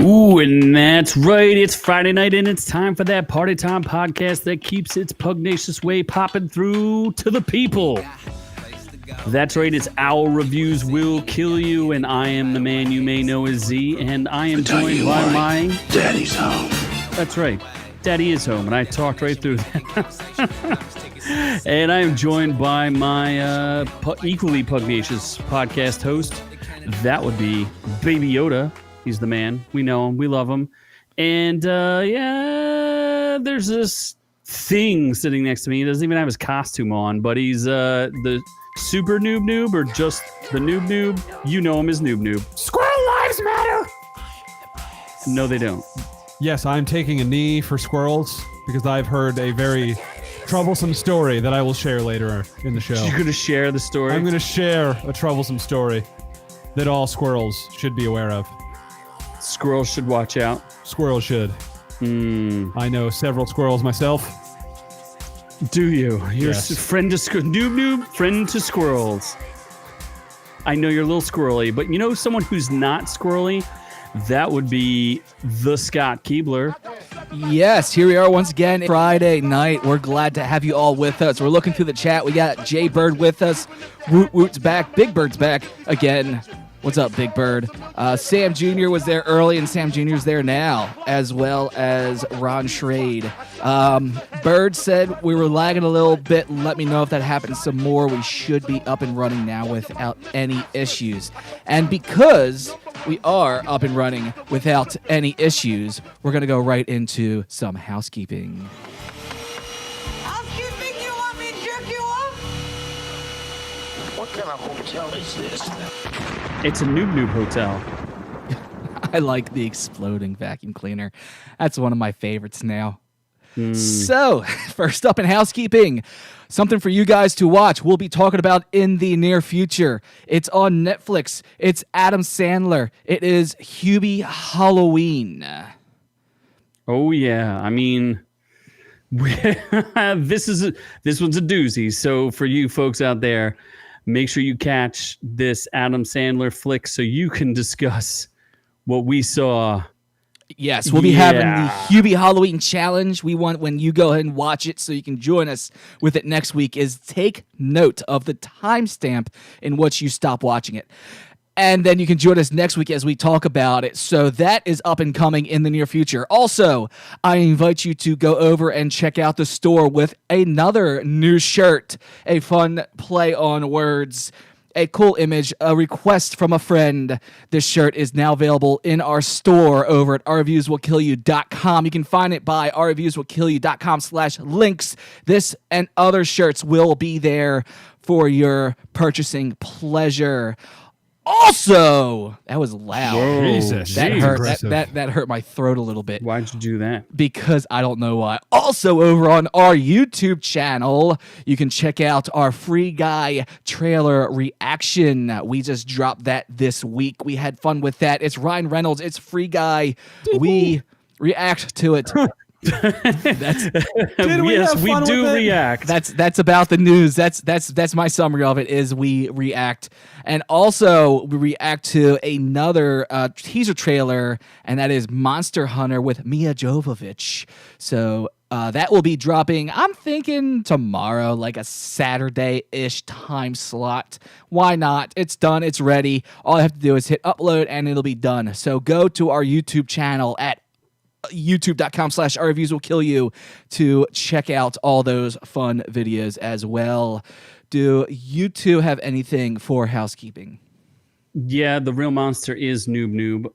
Ooh, and that's right. It's Friday night, and it's time for that Party Time podcast that keeps its pugnacious way popping through to the people. That's right. It's Our Reviews Will Kill You, and I am the man you may know as Z, and I am joined by my... Daddy's home. That's right. Daddy is home, and I talked right through that. And I am joined by my equally pugnacious podcast host. That would be Baby Yoda. He's the man. We know him. We love him. And, there's this thing sitting next to me. He doesn't even have his costume on, but he's the super noob or just the noob. You know him as noob. Squirrel lives matter! No, they don't. Yes, I'm taking a knee for squirrels because I've heard a very troublesome story that I will share later in the show. You're going to share the story? I'm going to share a troublesome story that all squirrels should be aware of. Squirrels should watch out. Squirrels should. I know several squirrels myself. Do you? You're Yes. friend to noob, friend to squirrels. I know you're a little squirrely, but you know someone who's not squirrely? That would be the Scott Keebler. Yes, here we are once again, Friday night. We're glad to have you all with us. We're looking through the chat. We got Jay Bird with us. Woot Woot's back. Big Bird's back again. What's up, Big Bird? Sam Jr. was there early, and Sam Jr. is there now, as well as Ron Schrade. Bird said we were lagging a little bit. Let me know if that happens some more. We should be up and running now without any issues. And because we are up and running without any issues, we're going to go right into some housekeeping. Housekeeping, you want me to jerk you off? What kind of hotel is this? It's a noob hotel. I like the exploding vacuum cleaner. That's one of my favorites now. So, first up in housekeeping, something for you guys to watch. We'll be talking about in the near future. It's on Netflix. It's Adam Sandler. It is Hubie Halloween. Oh yeah, I mean, this one's a doozy. So for you folks out there, make sure you catch this Adam Sandler flick so you can discuss what we saw. Yes, we'll be having the Hubie Halloween challenge. We want when you go ahead and watch it so you can join us with it next week is take note of the timestamp in which you stop watching it. And then you can join us next week as we talk about it. So that is up and coming in the near future. Also, I invite you to go over and check out the store with another new shirt, a fun play on words, a cool image, a request from a friend. This shirt is now available in our store over at ourreviewswillkillyou.com. You can find it by ourreviewswillkillyou.com/links. This and other shirts will be there for your purchasing pleasure. Also, that was loud. Whoa, Jesus, that geez, hurt. aggressive. That hurt my throat a little bit. Why'd you do that? Because I don't know why. Also, over on our YouTube channel, you can check out our Free Guy trailer reaction. We just dropped that this week. We had fun with that. It's Ryan Reynolds. It's Free Guy. We react to it. Yes, we do react. That's about the news. That's my summary of it. Is we react, and also we react to another teaser trailer, and that is Monster Hunter with Mia Jovovich. So that will be dropping. I'm thinking tomorrow, like a Saturday-ish time slot. Why not? It's done. It's ready. All I have to do is hit upload, and it'll be done. So go to our YouTube channel at youtube.com/ourreviewswillkillyou to check out all those fun videos as well. Do you two have anything for housekeeping? Yeah, the real monster is noob.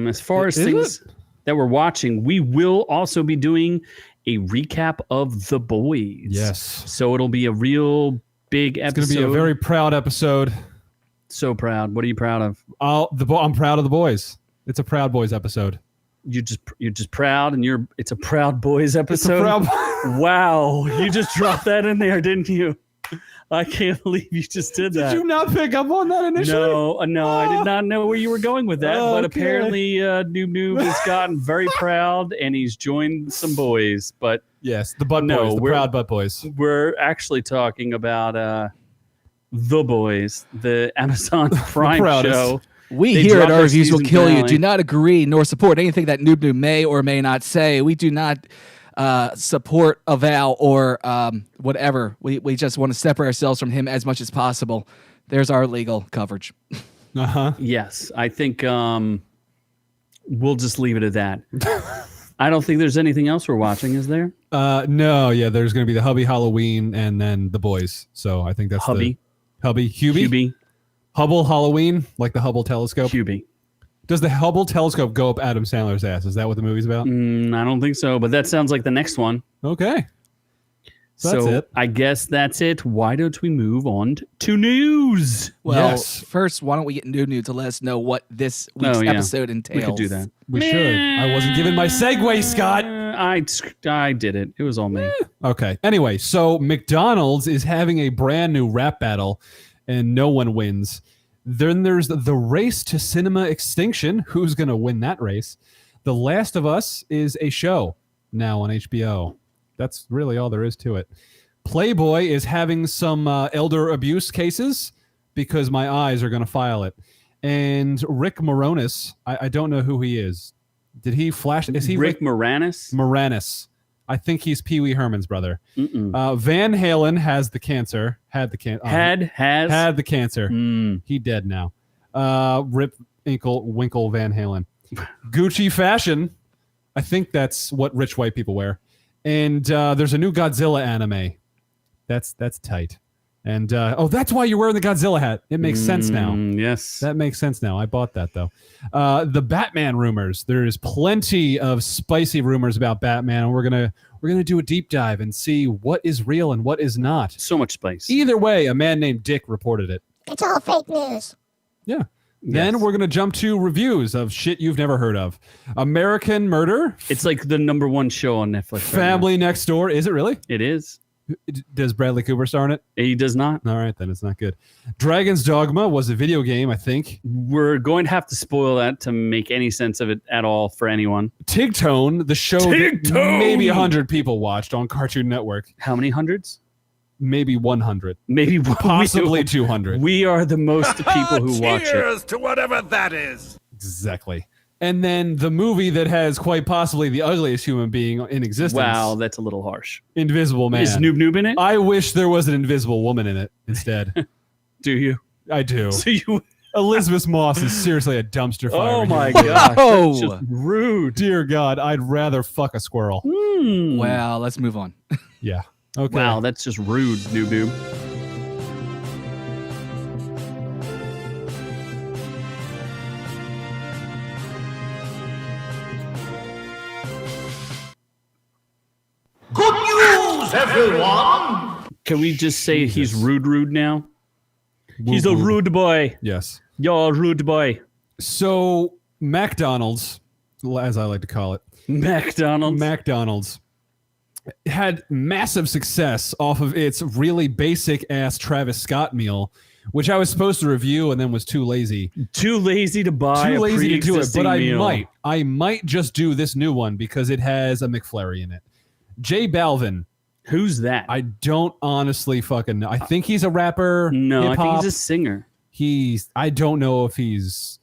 As far as things that we're watching, we will also be doing a recap of The Boys. Yes. So it'll be a real big episode. It's going to be a very proud episode. So proud. What are you proud of? I'm proud of the boys. It's a Proud Boys episode. You're just proud, and it's a Proud Boys episode. It's a Proud Wow, you just dropped that in there, didn't you? I can't believe you just did that. Did you not pick up on that initially? No, I did not know where you were going with that. But Okay. apparently, Noob has gotten very proud, and he's joined some boys. But Yes, the Butt Boys, the Proud Butt Boys. we're actually talking about The Boys, the Amazon Prime proudest. show We They here at dropped Our their Reviews Will season Kill You finale. do not agree nor support anything that Noob Noob may or may not say. We do not support, avow, or whatever. We just want to separate ourselves from him as much as possible. There's our legal coverage. Yes, I think we'll just leave it at that. I don't think there's anything else we're watching, is there? No, yeah, there's going to be the Hubby Halloween and then the boys. So I think that's Hubby. Hubie. Hubble Halloween, like the Hubble telescope. Hubie. Does the Hubble telescope go up Adam Sandler's ass? Is that what the movie's about? I don't think so, but that sounds like the next one. Okay. So that's it. I guess that's it. Why don't we move on to news? Well, Yes. first, why don't we get Noob to let us know what this week's episode entails? We could do that. We should. I wasn't given my segue, Scott. I did it. It was all me. Okay. Anyway, so McDonald's is having a brand new rap battle, and no one wins. Then there's the race to cinema extinction. Who's going to win that race? The Last of Us is a show now on HBO. That's really all there is to it. Playboy is having some elder abuse cases because my eyes are going to file it. And Rick Moranis, I don't know who he is. Did he flash? Is he Rick Moranis? Moranis. I think he's Pee Wee Herman's brother. Van Halen has the cancer. Had the cancer. He dead now. Rip Winkle Van Halen. Gucci fashion. I think that's what rich white people wear. And there's a new Godzilla anime. That's tight. And that's why you're wearing the Godzilla hat. It makes sense now. Yes. That makes sense now. I bought that, though. The Batman rumors. There's plenty of spicy rumors about Batman, and we're gonna do a deep dive and see what is real and what is not. So much spice. Either way, a man named Dick reported it. It's all fake news. Yeah. Then we're going to jump to reviews of shit you've never heard of. American Murder. It's like the #1 show on Netflix. Family Next Door. Is it really? It is. Does Bradley Cooper star in it? He does not. All right, then it's not good. Dragon's Dogma was a video game, I think. We're going to have to spoil that to make any sense of it at all for anyone. Tigtone, the show that maybe 100 people watched on Cartoon Network. How many hundreds? Maybe 100. Maybe possibly 200. We are the most people who watch it. Cheers to whatever that is. Exactly. And then the movie that has quite possibly the ugliest human being in existence. Wow, that's a little harsh. Invisible Man. Is Noob in it? I wish there was an invisible woman in it instead. Do you? I do. So you... Elizabeth Moss is seriously a dumpster fire. Oh my gosh. Whoa. That's just rude. Dear God, I'd rather fuck a squirrel. Well, let's move on. Yeah. Okay. Wow, that's just rude, Noob. Good news, everyone! Can we just say he's rude now? He's a rude boy. Yes. You're a rude boy. So, McDonald's, as I like to call it, McDonald's had massive success off of its really basic ass Travis Scott meal, which I was supposed to review and then was too lazy. Too lazy to buy. Too lazy to do it, but meal. I might just do this new one because it has a McFlurry in it. J Balvin. Who's that? I don't honestly fucking know. I think he's a rapper. No, hip-hop. I think he's a singer. I don't know if he's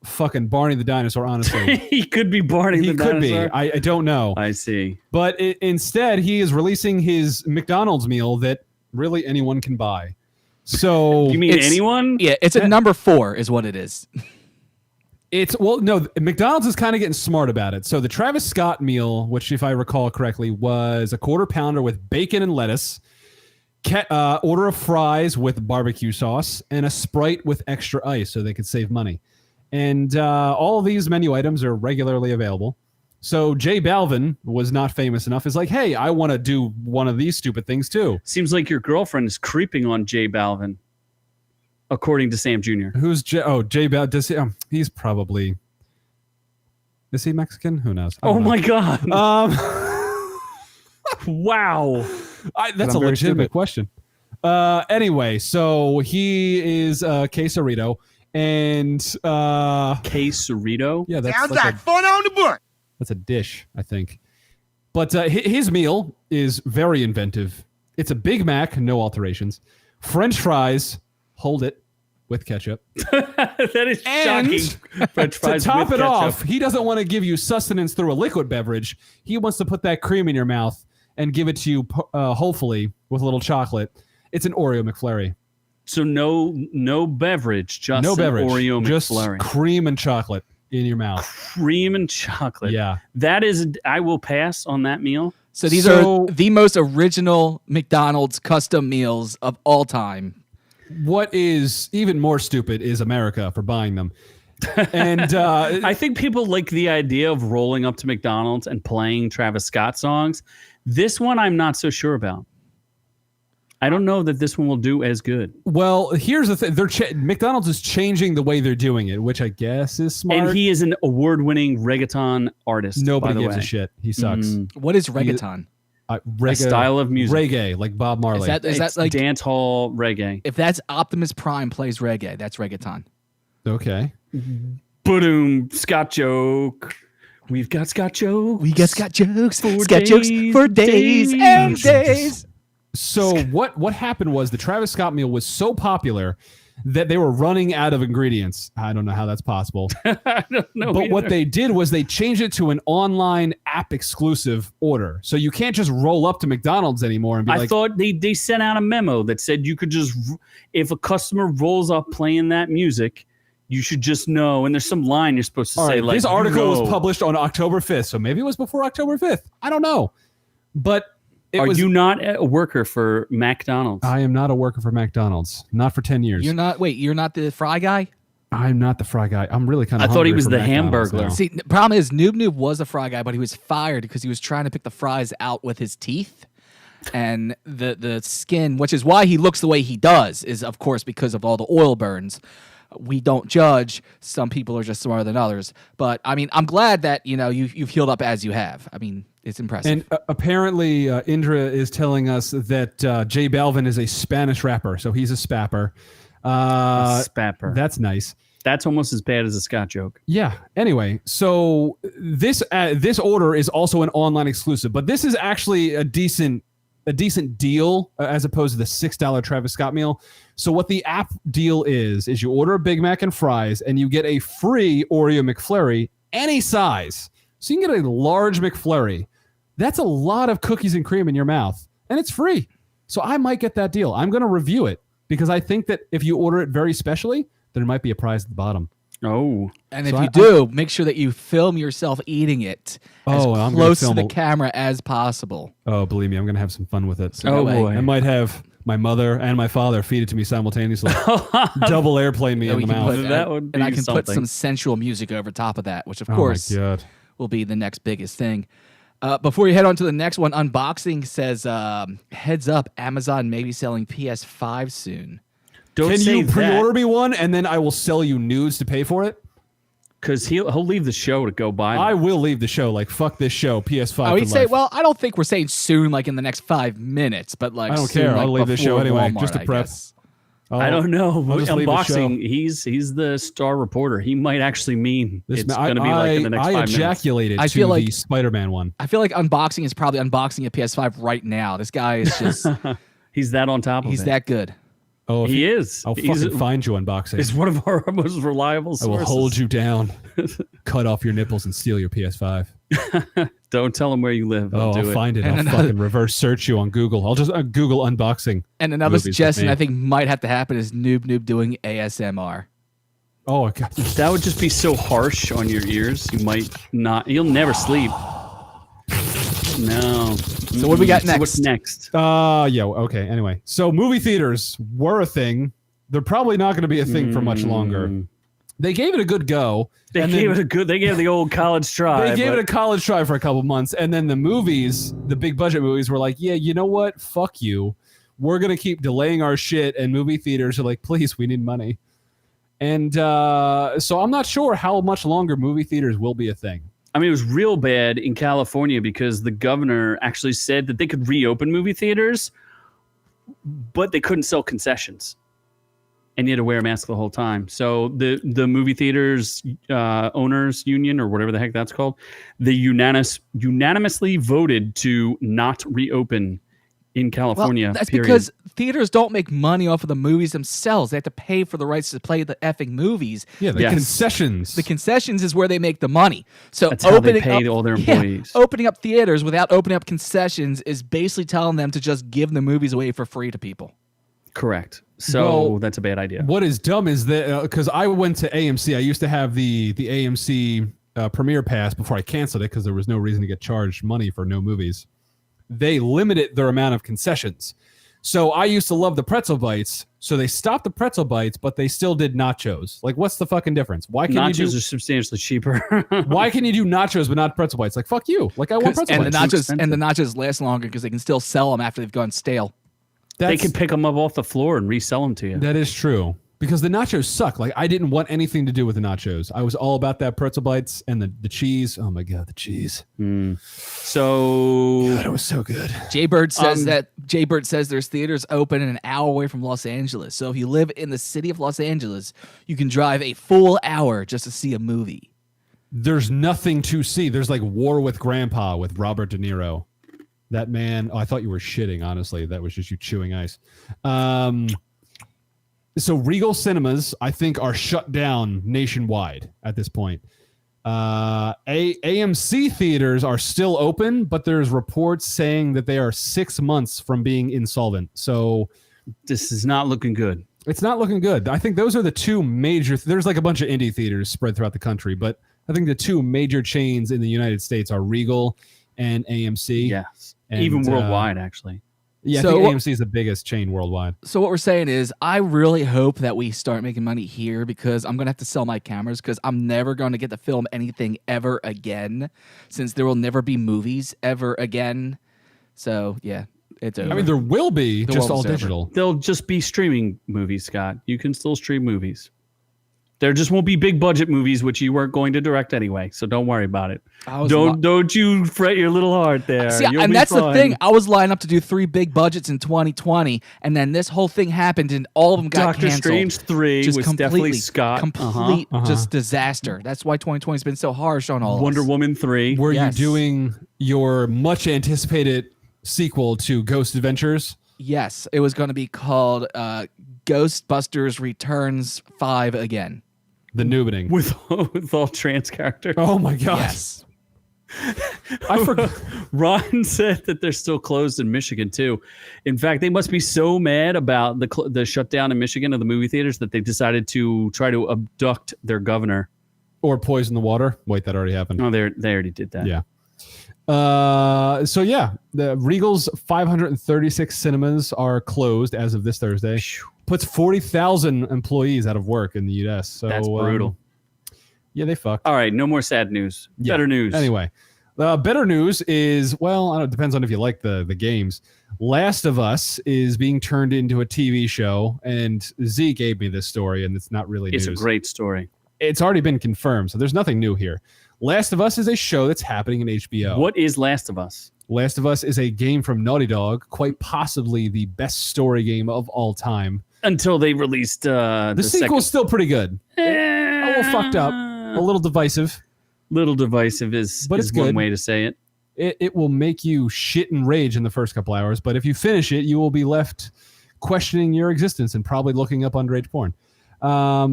fucking Barney the dinosaur, honestly. He could be Barney the dinosaur. He could be. I don't know. I see. But instead, he is releasing his McDonald's meal that really anyone can buy. So You mean anyone? Yeah, it's a number 4 is what it is. McDonald's is kind of getting smart about it. So the Travis Scott meal, which if I recall correctly, was a quarter pounder with bacon and lettuce, order of fries with barbecue sauce, and a Sprite with extra ice so they could save money. And all of these menu items are regularly available. So J Balvin was not famous enough. Is like, hey, I want to do one of these stupid things too. Seems like your girlfriend is creeping on J Balvin, according to Sam Jr. Who's J? Oh, J Balvin. Does he? He's probably. Is he Mexican? Who knows? Oh my God. Wow. That's a legitimate question. Anyway, so he is quesarito. And quesarito? Yeah, that's Sounds like like fun on the book. that's a dish, I think. But his meal is very inventive. It's a Big Mac, no alterations. French fries, hold it, with ketchup. That is And shocking. French to fries top with it ketchup. off, he doesn't want to give you sustenance through a liquid beverage. He wants to put that cream in your mouth and give it to you, hopefully, with a little chocolate. It's an Oreo McFlurry. So no beverage, just No an beverage. Oreo Just McFlurry. cream and chocolate in your mouth. Cream and chocolate. Yeah. That is, I will pass on that meal. So these So- are the most original McDonald's custom meals of all time. What is even more stupid is America for buying them. And I think people like the idea of rolling up to McDonald's and playing Travis Scott songs. This one I'm not so sure about. I don't know that this one will do as good. well, here's the thing. McDonald's is changing the way they're doing it, which I guess is smart. And he is an award-winning reggaeton artist. Nobody by the gives way. a shit. He sucks. What is reggaeton? A style of music. Reggae, like Bob Marley. Is that It's like dance hall reggae? if that's Optimus Prime plays reggae, that's reggaeton. okay. Boom, Scott joke. We've got Scott joke. We got Scott jokes, For Scott jokes days, for days and days. So what happened was the Travis Scott meal was so popular that they were running out of ingredients. I don't know how that's possible. I don't know. But what either. they did was they changed it to an online app exclusive order. So you can't just roll up to McDonald's anymore and be I like, thought they sent out a memo that said you could just, if a customer rolls up playing that music, you should just know. And there's some line you're supposed to all say, right, like, this article you was know. published on October 5th. So maybe it was before October 5th. I don't know. But it Are was, you not a worker for McDonald's? I am not a worker for McDonald's. Not for 10 years. You're not the fry guy? I'm not the fry guy. I'm really kind of I thought he hungry was for the McDonald's Hamburglar. now. See, the problem is Noob was a fry guy, but he was fired because he was trying to pick the fries out with his teeth. And the skin, which is why he looks the way he does, is of course because of all the oil burns. We don't judge. Some people are just smarter than others. But I mean, I'm glad that you've healed up as you have. I mean, it's impressive. And apparently, Indra is telling us that J Balvin is a Spanish rapper, so he's a spapper. Spapper. That's nice. That's almost as bad as a Scott joke. Yeah. Anyway, so this order is also an online exclusive, but this is actually a decent deal as opposed to the $6 Travis Scott meal. So what the app deal is you order a Big Mac and fries, and you get a free Oreo McFlurry, any size. So you can get a large McFlurry. That's a lot of cookies and cream in your mouth, and it's free. So I might get that deal. I'm going to review it because I think that if you order it very specially, there might be a prize at the bottom. Oh. And So if you do, make sure that you film yourself eating it as Oh, I'm gonna close to film the a- camera as possible. Oh, believe me, I'm going to have some fun with it. Oh, that way- boy. I might have my mother and my father feed it to me simultaneously. Double airplane me So in we the can mouth. put- That would and I be can put something. some sensual music over top of that, which of Oh course my God. will be the next biggest thing. Before you head on to the next one, Unboxing says, heads up, Amazon may be selling PS5 soon. Don't Can say you pre-order that, me one, and then I will sell you nudes to pay for it? because he'll leave the show to go buy them. I will leave the show. Like, fuck this show. PS5 Oh, for he'd say, life. well, I don't think we're saying soon, like in the next 5 minutes, but like I don't soon, care. like I'll leave the show before anyway, Walmart, just to I prep. guess. I don't know. I'll just leave the Unboxing, show. he's the star reporter. He might actually mean This it's ma- going to be like in the next I 5 minutes. ejaculated I to feel like- the Spider-Man one. I feel like Unboxing is probably unboxing a PS5 right now. This guy is just, He's that on top of he's it. that good. Oh, if He you- is. I'll He's- fucking find you unboxing. He's one of our most reliable I will sources. hold you down, cut off your nipples, and steal your PS5. Don't tell him where you live. Oh, do I'll it. find it. And I'll another- fucking reverse search you on Google. I'll just Google unboxing. And another Movies with suggestion me. I think might have to happen is Noob doing ASMR. Oh, God. That would just be so harsh on your ears. You might not. You'll never sleep. No. So what do we got So what's next? next? Yeah, okay. Anyway, so movie theaters were a thing. They're probably not going to be a thing for much longer. They gave it a good go. They and gave then it a good. They gave the old college try. They gave but it a college try for a couple months, and then the movies, the big budget movies, were like, "Yeah, you know what? Fuck you. We're gonna keep delaying our shit." And movie theaters are like, "Please, we need money." And so I'm not sure how much longer movie theaters will be a thing. I mean, it was real bad in California because the governor actually said that they could reopen movie theaters, but they couldn't sell concessions, and you had to wear a mask the whole time. So the movie theaters owners union, or whatever the heck that's called, they unanimously voted to not reopen in California. Well, that's period. because theaters don't make money off of the movies themselves. They have to pay for the rights to play the effing movies. Yeah, the Yes. concessions. The concessions is where they make the money. So That's how they opening pay up, all their yeah, employees. opening up theaters without opening up concessions is basically telling them to just give the movies away for free to people. Correct. So Well, that's a bad idea. What is dumb is that because I went to AMC, I used to have the AMC premiere pass before I canceled it because there was no reason to get charged money for no movies. They limited their amount of concessions. So I used to love the pretzel bites. So they stopped the pretzel bites, but they still did nachos. Like, what's the fucking difference? Why can Nachos you do? are substantially cheaper. Why can you do nachos but not pretzel bites? Like, fuck you. Like, I want pretzel And the bites. nachos last longer because they can still sell them after they've gone stale. They can pick them up off the floor and resell them to you. That is true. Because the nachos suck. Like, I didn't want anything to do with the nachos. I was all about that pretzel bites and the cheese. Oh my god, the cheese. So God, it was so good. Jaybird says there's theaters open an hour away from Los Angeles. So if you live in the city of Los Angeles, you can drive a full hour just to see a movie. There's nothing to see. There's like War with Grandpa with Robert De Niro. That man. Oh, I thought you were shitting. Honestly, that was just you chewing ice. So Regal Cinemas, I think, are shut down nationwide at this point. AMC theaters are still open, but there's reports saying that they are 6 months from being insolvent. So this is not looking good. it's not looking good. I think those are the two major. There's like a bunch of indie theaters spread throughout the country, but I think the two major chains in the United States are Regal and AMC. Yes. And, Even worldwide, actually. Yeah, So I think what- AMC is the biggest chain worldwide. So what we're saying is, I really hope that we start making money here because I'm gonna have to sell my cameras because I'm never going to get to film anything ever again, since there will never be movies ever again. So yeah, it's over. I mean, there will be, The just world all is over. digital. They'll just be streaming movies, Scott. You can still stream movies. There just won't be big budget movies, which you weren't going to direct anyway. So don't worry about it. Don't you fret your little heart there. See, You'll and be that's the fine. thing. I was lined up to do 3 big budgets in 2020, and then this whole thing happened, and all of them got Doctor canceled. Strange 3 Just was completely, definitely Scott. complete just disaster. That's why 2020's been so harsh on all of Wonder us. Woman 3. Were Yes. you doing your much anticipated sequel to Ghost Adventures? Yes, it was going to be called Ghostbusters Returns 5 again. The Noobiting. with all trans characters. Oh my god. Yes. I forgot. Ron said that they're still closed in Michigan too. In fact, they must be so mad about the shutdown in Michigan of the movie theaters that they decided to try to abduct their governor. Or poison the water. Wait, that already happened. Oh, they already did that. Yeah. So yeah, the Regal's 536 cinemas are closed as of this Thursday. Puts 40,000 employees out of work in the U.S. So That's brutal. Yeah, they fucked. All right, no more sad news. Yeah. Better news. Anyway, better news is, well, I don't know, it depends on if you like the games. Last of Us is being turned into a TV show, and Z gave me this story, and it's not really It's news. a great story. It's already been confirmed, so there's nothing new here. Last of Us is a show that's happening in HBO. What is Last of Us? Last of Us is a game from Naughty Dog, quite possibly the best story game of all time. Until they released The sequel's still pretty good. A little fucked up, a little divisive. Little divisive is But it's one good. way to say it. It will make you shit and rage in the first couple hours, but if you finish it, you will be left questioning your existence and probably looking up underage porn. But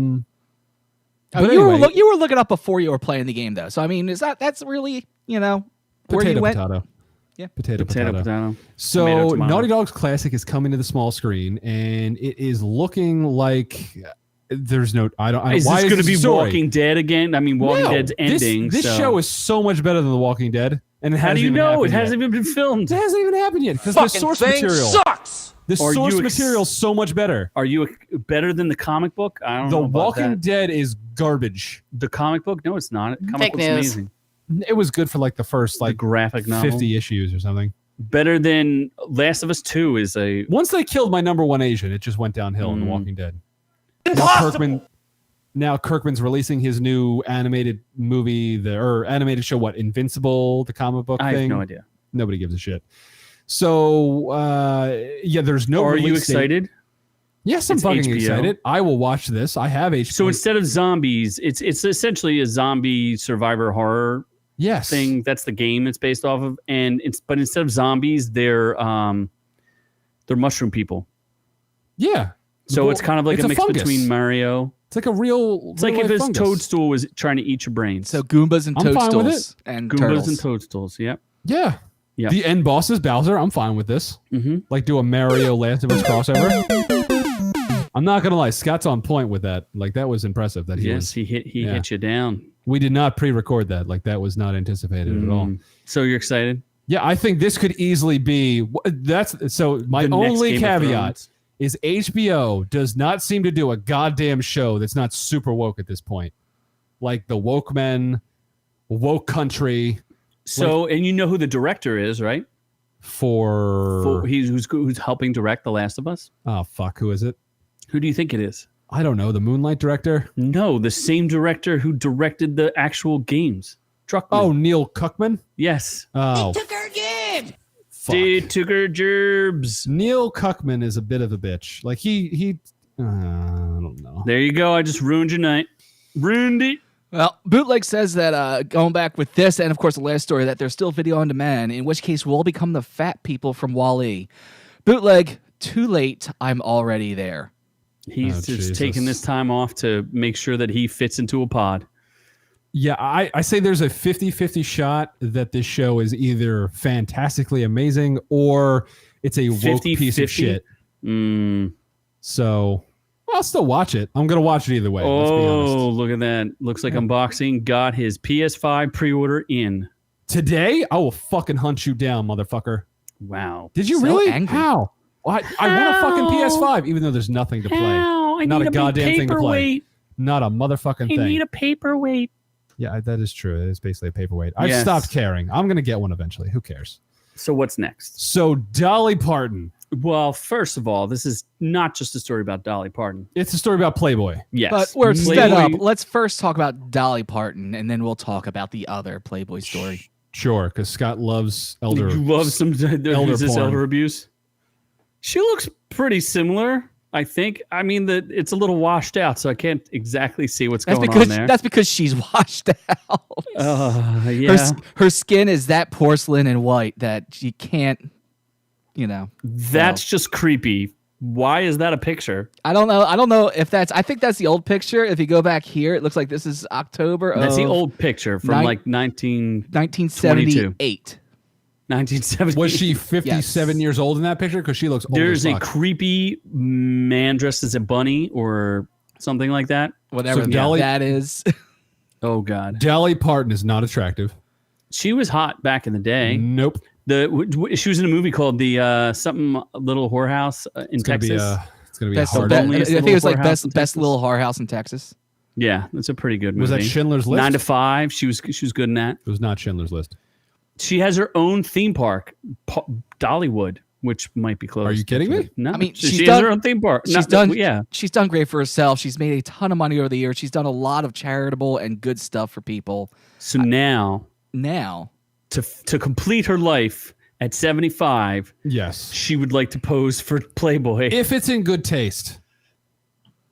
you anyway, were looking up before you were playing the game, though. So I mean, that's really where potato, you went. potato. Yeah. Potato. So Tomato. Naughty Dog's Classic is coming to the small screen, and it is looking like there's no. Is why this going to a be story? Walking Dead again? I mean, Walking No, Dead's ending. This so. show is so much better than The Walking Dead, and it How do hasn't you even know? happened It hasn't yet. even been filmed. It hasn't even happened yet because the Fucking source thing material. sucks. The Are source you material is so much better. Are you better than the comic book? I don't The know about Walking that. Dead is garbage. The comic book? No, it's not. The comic Fake book's news. amazing. It was good for like the first The like graphic novel. 50 issues or something. Better than Last of Us 2 is a. Once they killed my number one Asian, it just went downhill in The Walking Dead. Now Kirkman's releasing his new animated movie, or animated show, what, Invincible, the comic book I thing? have no idea. Nobody gives a shit. So, yeah, there's no Are you release date. excited? Yes, I'm It's fucking HBO. excited. I will watch this. I have HBO. So instead of zombies, it's essentially a zombie survivor horror yes. thing. That's the game it's based off of. But instead of zombies, they're They're mushroom people. Yeah. So it's kind of like a mix fungus. between Mario. It's like a real. It's like if his toadstool was trying to eat your brains. So Goombas and I'm fine with Toadstools it. and Goombas turtles. and toadstools. Yep. Yeah. Yep. The end boss is Bowser. I'm fine with this. Mm-hmm. Like do a Mario Last of Us crossover. I'm not gonna lie, Scott's on point with that. Like that was impressive. That he was. He hit you down. We did not pre-record that. Like that was not anticipated at all. So you're excited? Yeah, I think this could easily be. That's so. My The next only Game of caveat Thrones. is HBO does not seem to do a goddamn show that's not super woke at this point. Like the woke men, woke country. So, and you know who the director is, right? Who's helping direct The Last of Us? Oh fuck, who is it? Who do you think it is? I don't know. The Moonlight director. No, the same director who directed the actual games. Druckmann. Oh, Neil Cuckman. yes. Oh, Took our game. fuck. They took her gerbs. Neil Cuckman is a bit of a bitch. Like he. I don't know. There you go. I just ruined your night. Ruined it. Well, Bootleg says that going back with this and, of course, the last story, that there's still video on demand, in which case we'll become the fat people from Wall-E. Bootleg, too late. I'm already there. He's Oh, just Jesus. taking this time off to make sure that he fits into a pod. Yeah, I say there's a 50-50 shot that this show is either fantastically amazing or it's a woke piece of 50-50? shit. Mm. So I'll still watch it. I'm going to watch it either way. Let's be honest. Oh, look at that. Looks like Unboxing got his PS5 pre-order in. Today, I will fucking hunt you down, motherfucker. Wow. Did you So really? angry. How? Well, I want a fucking PS5, even though there's nothing to play. How? I Not need a goddamn big thing to play. paperweight. Not a motherfucking I thing. need a paperweight. Yeah, that is true. It is basically a paperweight. I've Yes. stopped caring. I'm going to get one eventually. Who cares? So what's next? So Dolly Parton. Well, first of all, this is not just a story about Dolly Parton. It's a story about Playboy. Yes. But we're set Playboy- up. Let's first talk about Dolly Parton, and then we'll talk about the other Playboy story. Sure, because Scott loves elder. You love some elder porn. elder abuse. She looks pretty similar, I think. I mean, it's a little washed out, so I can't exactly see what's That's going because on there. that's because she's washed out. Yeah. Her skin is that porcelain and white that you can't, That's just creepy. Why is that a picture? I don't know if that's. I think that's the old picture. If you go back here, it looks like this is October of That's the old picture from Nine- like 1978. 1970. Was she 57 years old in that picture? Because she looks old There's as a fuck. creepy man dressed as a bunny or something like that. Whatever So Dolly- that is. Oh God, Dolly Parton is not attractive. she was hot back in the day. Nope. She was in a movie called the something little whorehouse in It's gonna Texas. it's gonna be Best, a hard. I Loneliest think it was like Little Whorehouse best in best Texas. little whorehouse in Texas. Yeah, that's a pretty good movie. Was that Schindler's List? 9 to 5. She was good in that. It was not Schindler's List. She has her own theme park, Dollywood, which might be close. Are you kidding me? No, I mean, she she's has done- her own theme park. She's done. Yeah, She's done great for herself. She's made a ton of money over the years. She's done a lot of charitable and good stuff for people. so now Now, to complete her life at 75, Yes. she would like to pose for Playboy. If it's in good taste.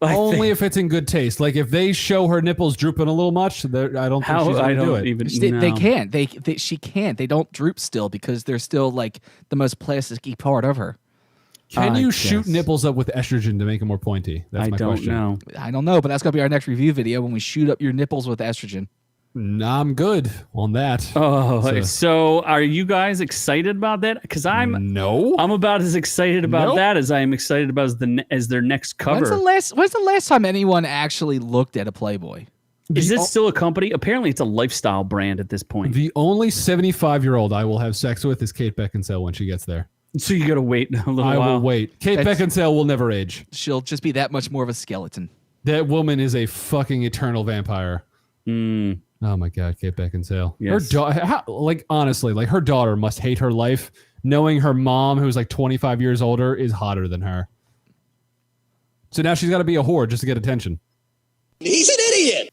I Only think- if it's in good taste. Like if they show her nipples drooping a little much, I don't think how she's I gonna do don't it. even they know. can't. She can't. They don't droop still because they're still like the most plasticky part of her. Can I you shoot guess. nipples up with estrogen to make them more pointy? That's I my don't question. know. I don't know, but that's gonna be our next review video when we shoot up your nipples with estrogen. Nah, I'm good on that. Oh, so are you guys excited about that? Because I'm No. about as excited about Nope. that as I am excited about as their next cover. When's the last time anyone actually looked at a Playboy? Is this still a company? Apparently, it's a lifestyle brand at this point. The only 75-year-old I will have sex with is Kate Beckinsale when she gets there. So you got to wait a little I while. will wait. Kate That's- Beckinsale will never age. She'll just be that much more of a skeleton. That woman is a fucking eternal vampire. Mm, Oh my God, Kate Beckinsale. Yes. Honestly, like her daughter must hate her life, knowing her mom, who's like 25 years older, is hotter than her. So now she's got to be a whore just to get attention. He's an idiot.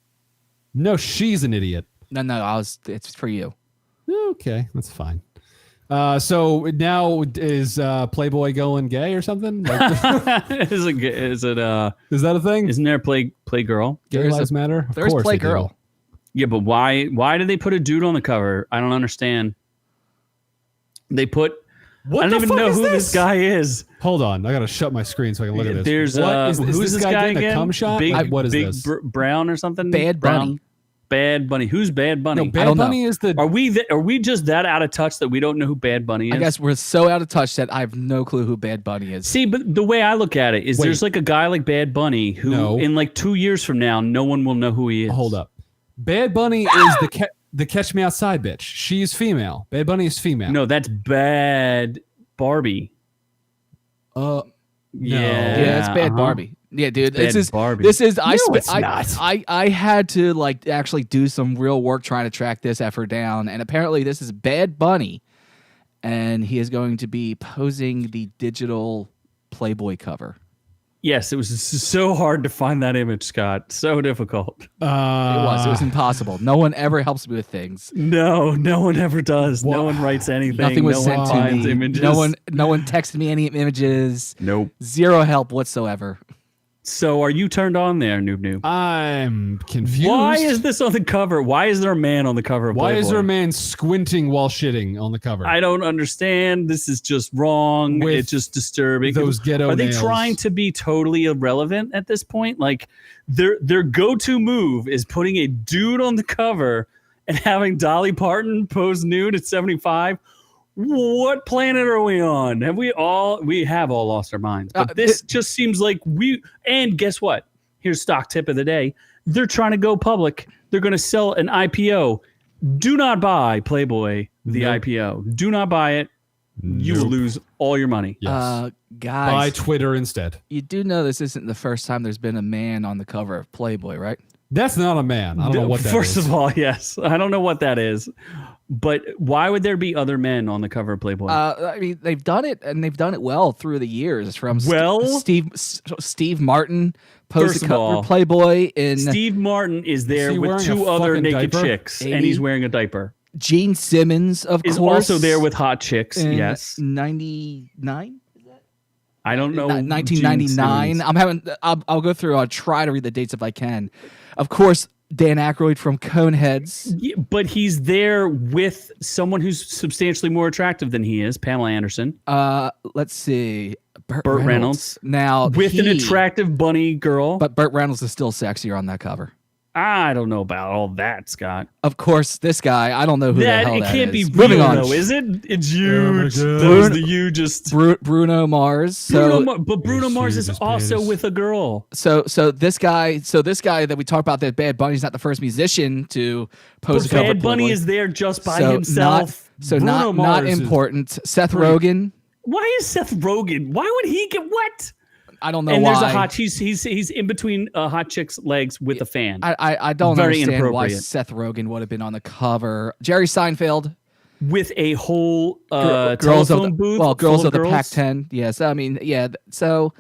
No, she's an idiot. No, it's for you. Okay, that's fine. So now is Playboy going gay or something? Like, is it is that a thing? isn't there a play girl? Gay There's lives matter? Of There's course they do. Playgirl. Yeah, but why did they put a dude on the cover? I don't understand. They put What I the don't even fuck know is who this? this guy is. Hold on, I gotta shut my screen so I can look at this. There's What who's this guy getting again? a cum shot? Big, Like, what is big this? Brown or something? Bad Brown? Bunny. Bad Bunny. Who's Bad Bunny? No, Bad don't know. Bunny is the. Are we just that out of touch that we don't know who Bad Bunny is? I guess we're so out of touch that I have no clue who Bad Bunny is. See, but the way I look at it is Wait. there's like a guy like Bad Bunny who No. in like 2 years from now, no one will know who he is. Hold up. Bad Bunny is the Catch Me Outside bitch. She's female. Bad Bunny is female. No, that's Bad Barbie. No. Yeah, it's Bad Barbie. Yeah, dude, Bad Barbie. This is it's not. I had to like actually do some real work trying to track this effort down, and apparently this is Bad Bunny, and he is going to be posing the digital Playboy cover. Yes, it was so hard to find that image, Scott. So difficult. It was impossible. No one ever helps me with things. No one ever does. No one writes anything. Nothing was no sent one to finds me. images. No one texted me any images. Nope. Zero help whatsoever. So are you turned on there, Noob? I'm confused. Why is this on the cover? Why is there a man on the cover of Why is Playboy? there a man squinting while shitting on the cover? I don't understand. This is just wrong. With It's just disturbing. those ghetto Are they nails. trying to be totally irrelevant at this point? Like their go-to move is putting a dude on the cover and having Dolly Parton pose nude at 75. What planet are we on? We have all lost our minds. But this just seems like and guess what? Here's stock tip of the day. They're trying to go public. They're going to sell an IPO. Do not buy Playboy, the Nope. IPO. Do not buy it. You will Nope. lose all your money. Yes. Guys, Buy Twitter instead. you do know this isn't the first time there's been a man on the cover of Playboy, right? That's not a man. I don't know what that is. First of all, yes. I don't know what that is. But why would there be other men on the cover of Playboy? I mean, they've done it, and they've done it well through the years. From Well? Steve Martin posed First a of cover all, of Playboy in Steve Martin is there he with wearing two a other fucking naked diaper? chicks, 80? and he's wearing a diaper. Gene Simmons, of Is course, also there with hot chicks. in Yes. 99. I don't know. 1999. I'll go through. I'll try to read the dates if I can. Of course, Dan Aykroyd from Coneheads. Yeah, but he's there with someone who's substantially more attractive than he is, Pamela Anderson, Let's see, Burt Reynolds. Now with an attractive bunny girl. but Burt Reynolds is still sexier on that cover. I don't know about all that, Scott. Of course, this guy. I don't know who the hell It that can't be is. real, Moving on. though, is it? It's Oh you. my God. That was the you just. Bruno Mars. So But Bruno Yes, Mars he is is also penis. with a girl. so this guy that we talk about, that Bad Bunny's not the first musician to pose But a cover. Bad of Bunny Playboy. is there just by So himself. Bruno not Mars is important. Seth pretty- Rogen. Why is Seth Rogen? Why would he get what? I don't know And why. there's a hot. He's in between a hot chick's legs with a fan. I don't Very understand why inappropriate. Seth Rogen would have been on the cover. Jerry Seinfeld. With a whole Girls of telephone the, booth. well, girls full of the girls. Pac-10. Yes, I mean, yeah. So,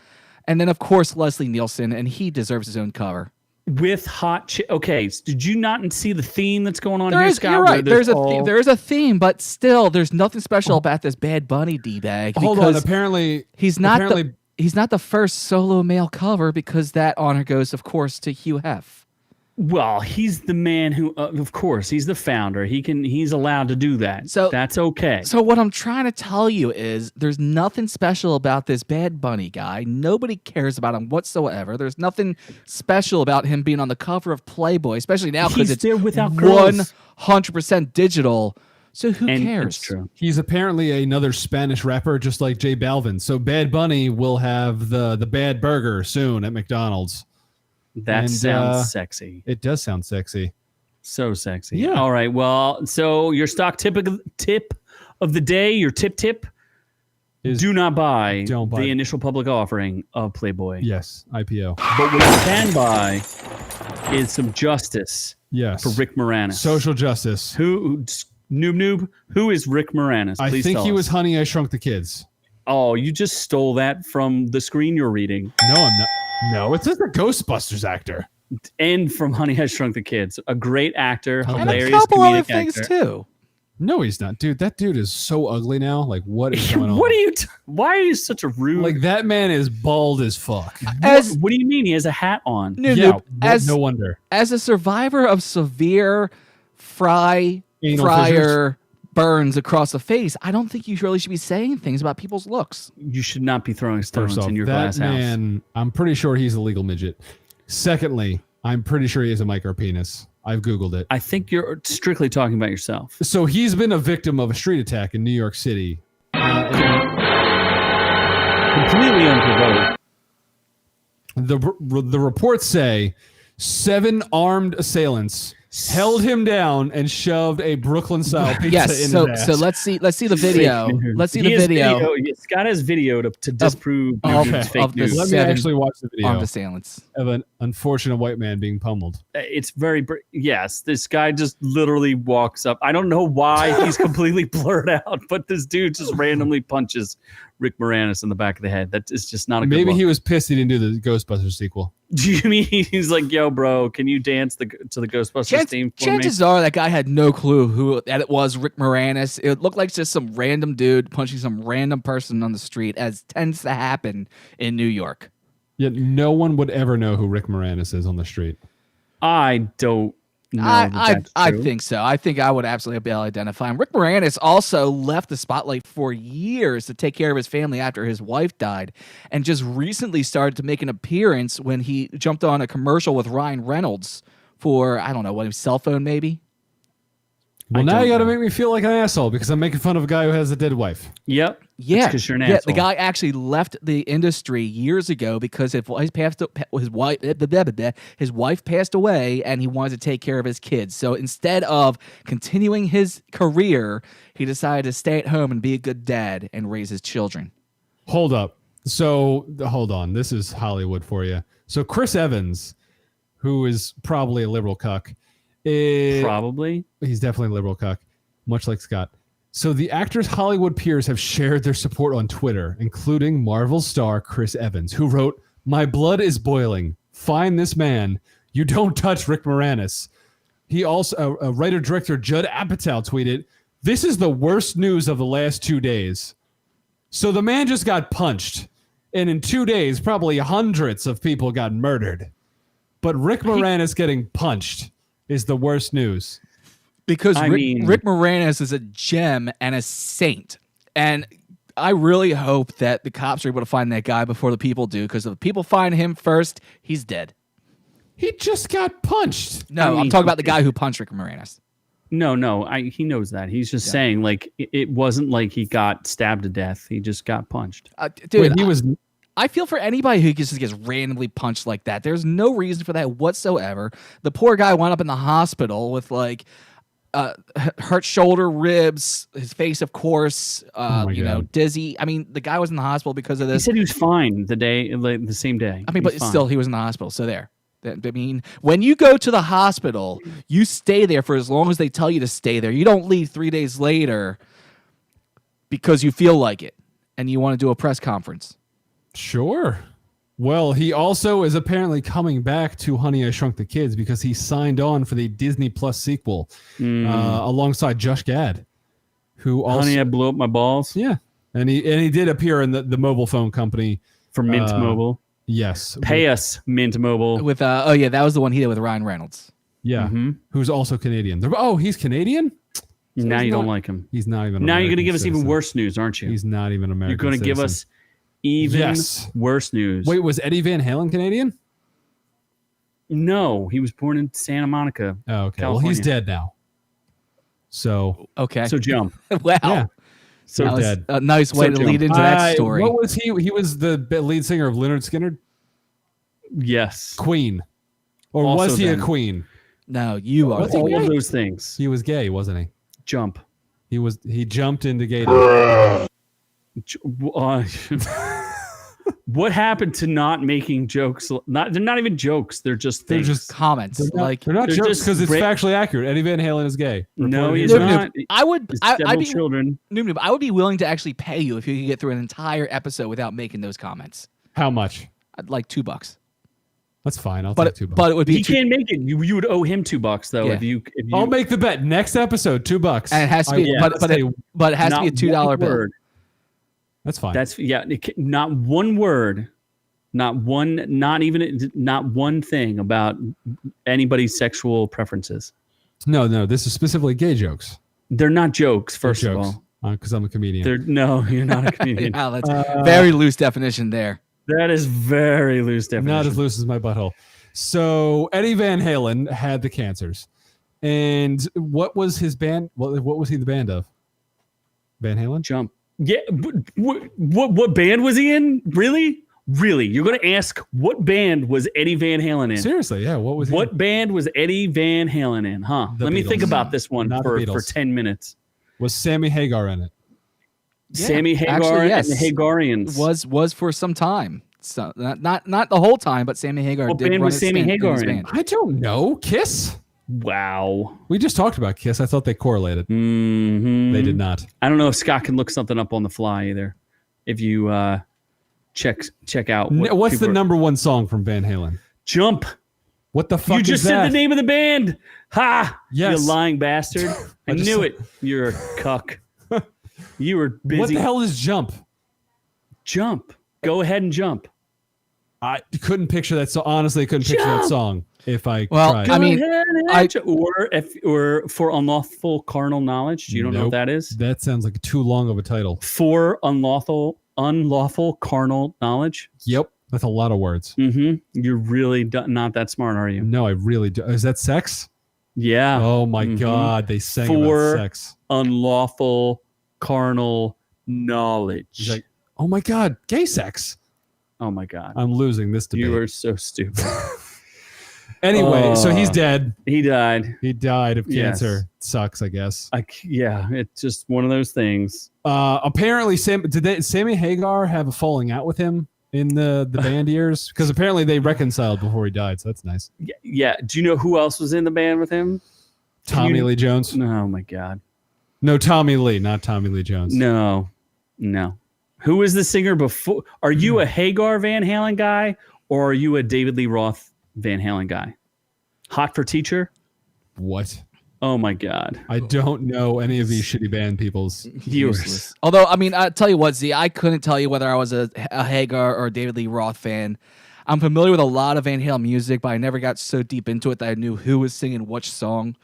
and then of course Leslie Nielsen, and he deserves his own cover. With hot okay, so did you not see the theme that's going on There here, is, Scott? you're where right. There's all- there is a theme, but still, there's nothing special about this Bad Bunny D-bag. Hold on. because Apparently, he's not apparently, he's not the first solo male cover, because that honor goes, of course, to Hugh Hef. Well, he's the man who, of course, he's the founder. He's allowed to do that. So that's okay. So what I'm trying to tell you is there's nothing special about this Bad Bunny guy. Nobody cares about him whatsoever. There's nothing special about him being on the cover of Playboy, especially now because He's it's there without girls. 100% digital. So who And cares? it's true. he's apparently another Spanish rapper, just like J Balvin. So Bad Bunny will have the bad burger soon at McDonald's. That And, sounds sexy. It does sound sexy. So sexy. Yeah. All right. Well, so your stock tip of the day, your tip Is do not buy don't buy. the initial public offering of Playboy. Yes, IPO. But what you can buy is some justice Yes, for Rick Moranis. social justice. Noob, who is Rick Moranis? I Please think tell he us. was Honey, I Shrunk the Kids. Oh, you just stole that from the screen you're reading No, I'm not. No, it's just a Ghostbusters actor. and from Honey, I Shrunk the Kids. A great actor, And a And a hilarious couple other comedic things actor. too. No, he's not, dude. That dude is so ugly now. Like, what is going on? What are you? Why are you such a rude? Like, that man is bald as fuck. As what do you mean? He has a hat on. Noob, Yeah, as no wonder. as a survivor of severe Anal fryer burns across the face, I don't think you really should be saying things about people's looks. You should not be throwing stones First off, in your that glass house. man, I'm pretty sure he's a legal midget. Secondly, I'm pretty sure he has a micro penis. I've Googled it. I think you're strictly talking about yourself. So he's been a victim of a street attack in New York City. Completely unprovoked. The reports say 7 armed assailants held him down and shoved a Brooklyn-style pizza Yes, in so his ass. so let's see the video. Let's see the video Scott has video to disprove of fake news. Let me 7 actually watch the video armed assailants. of an unfortunate white man being pummeled. It's very yes. This guy just literally walks up. I don't know why he's completely blurred out, but this dude just randomly punches Rick Moranis in the back of the head. That is just not a good Maybe look. he was pissed he didn't do the Ghostbusters sequel. Do you mean he's like, yo, bro, can you dance to the Ghostbusters theme for me? Chances are that guy had no clue who that it was Rick Moranis. It looked like just some random dude punching some random person on the street, as tends to happen in New York. Yet no one would ever know who Rick Moranis is on the street. I don't know. I think so. I think I would absolutely be able to identify him. Rick Moranis also left the spotlight for years to take care of his family after his wife died, and just recently started to make an appearance when he jumped on a commercial with Ryan Reynolds for, I don't know, what, his cell phone maybe? Well, now you got to make me feel like an asshole because I'm making fun of a guy who has a dead wife. Yep. Yeah, because you're an yeah. asshole. The guy actually left the industry years ago because his wife passed away, and he wanted to take care of his kids. So instead of continuing his career, he decided to stay at home and be a good dad and raise his children. Hold up. So hold on. This is Hollywood for you. So Chris Evans, who is probably a liberal cuck, Probably. he's definitely a liberal cuck, much like Scott. So the actor's Hollywood peers have shared their support on Twitter, including Marvel star Chris Evans, who wrote, "My blood is boiling. Find this man. You don't touch Rick Moranis." He also, writer-director Judd Apatow tweeted, "This is the worst news of the last 2 days." So the man just got punched, and in 2 days, probably hundreds of people got murdered. But Rick Moranis getting punched is the worst news. Because Rick Moranis is a gem and a saint. And I really hope that the cops are able to find that guy before the people do, because if the people find him first, he's dead. He just got punched. No, I'm talking about the guy who punched Rick Moranis. No, he knows that. He's just saying, like, it wasn't like he got stabbed to death. He just got punched. Dude, Wait, I feel for anybody who just gets randomly punched like that. There's no reason for that whatsoever. The poor guy wound up in the hospital with, like, hurt shoulder, ribs, his face, of course, dizzy. I mean, the guy was in the hospital because of this. He said he was fine the same day. I mean, but still, he was in the hospital. So there. I mean, when you go to the hospital, you stay there for as long as they tell you to stay there. You don't leave 3 days later because you feel like it and you want to do a press conference. Sure. Well, he also is apparently coming back to Honey, I Shrunk the Kids because he signed on for the Disney Plus sequel alongside Josh Gad, who also... Honey, I blew up my balls. Yeah. And he did appear in the mobile phone company. For Mint Mobile. Yes. Pay us, Mint Mobile. With that was the one he did with Ryan Reynolds. Yeah. Mm-hmm. Who's also Canadian. Oh, he's Canadian? So now you don't like him. He's not even Now American you're going to give us citizen. even worse news, aren't you? He's not even American. You're going to give us even worse news. Wait, was Eddie Van Halen Canadian? No, he was born in Santa Monica. Oh, okay. California. Well, he's dead now. So okay. So jump. Wow. Yeah. So that dead. A nice way to lead into that story. What was he? He was the lead singer of Lynyrd Skynyrd? Yes. Queen. Or Also was he then. a queen? No, you are. All of those things. He was gay, wasn't he? Jump. He jumped into gay. What happened to not making jokes? They're not even jokes. They're just things. They're just comments. They're not jokes because it's factually accurate. Eddie Van Halen is gay. No, he's Noob, not. Noob. I'd be children. Noob, I would be willing to actually pay you if you could get through an entire episode without making those comments. How much? I'd like $2. That's fine. I'll take $2. But it would be. He can't make it. You would owe him $2 though. Yeah. If you. I'll make the bet. Next episode, $2. And it has to be, but it has to be a $2 bill. That's fine. Not one word, not one thing about anybody's sexual preferences. No. This is specifically gay jokes. They're not jokes, first They're of jokes. all. Because I'm a comedian. No, you're not a comedian. Wow, that's very loose definition there. That is very loose definition. Not as loose as my butthole. So Eddie Van Halen had the cancers. And what was his band? What was he the band of? Van Halen? Jump. Yeah. What band was he in? Really? You're going to ask what band was Eddie Van Halen in? Seriously, yeah. What band was Eddie Van Halen in? Huh? Let me think about this one for 10 minutes. Was Sammy Hagar in it? Yeah, Sammy Hagar actually, yes. and the Hagarians was for some time. So not the whole time, but Sammy Hagar What did band run was his Sammy stint Hagar his in? band. I don't know. Kiss? Wow. We just talked about Kiss. I thought they correlated. Mm-hmm. They did not. I don't know if Scott can look something up on the fly either. If you check out What's the number one song from Van Halen? Jump. What the fuck You just is that? said the name of the band. Ha! Yes. You lying bastard. I just knew said- it. You're a cuck. You were busy. What the hell is Jump? Jump. Go ahead and jump. I couldn't picture that. So honestly, I couldn't picture that song if I Well, tried. I mean, Go ahead and jump. or for unlawful carnal knowledge. Do you don't know what that is? That sounds like too long of a title. For unlawful carnal knowledge. Yep. That's a lot of words. Mm-hmm. You're really not that smart, are you? No, I really do. Is that sex? Yeah. Oh my God. They sang For about sex. unlawful carnal knowledge. He's like, oh my God, gay sex. Oh my God. I'm losing this debate. You are so stupid. Anyway, so he's dead. He died. He died of Yes. cancer. Sucks, I guess. Yeah, it's just one of those things. Apparently, Sammy Hagar have a falling out with him in the band years? Because apparently they reconciled before he died, so that's nice. Yeah. Do you know who else was in the band with him? Tommy Lee Jones? Oh my God. No, Tommy Lee, not Tommy Lee Jones. No. Who was the singer before? Are you a Hagar Van Halen guy or are you a David Lee Roth Van Halen guy? Hot for Teacher? What? Oh my God. I don't know any of these shitty band people's. Useless. Although, I mean, I'll tell you what, Z, I couldn't tell you whether I was a Hagar or a David Lee Roth fan. I'm familiar with a lot of Van Halen music, but I never got so deep into it that I knew who was singing which song.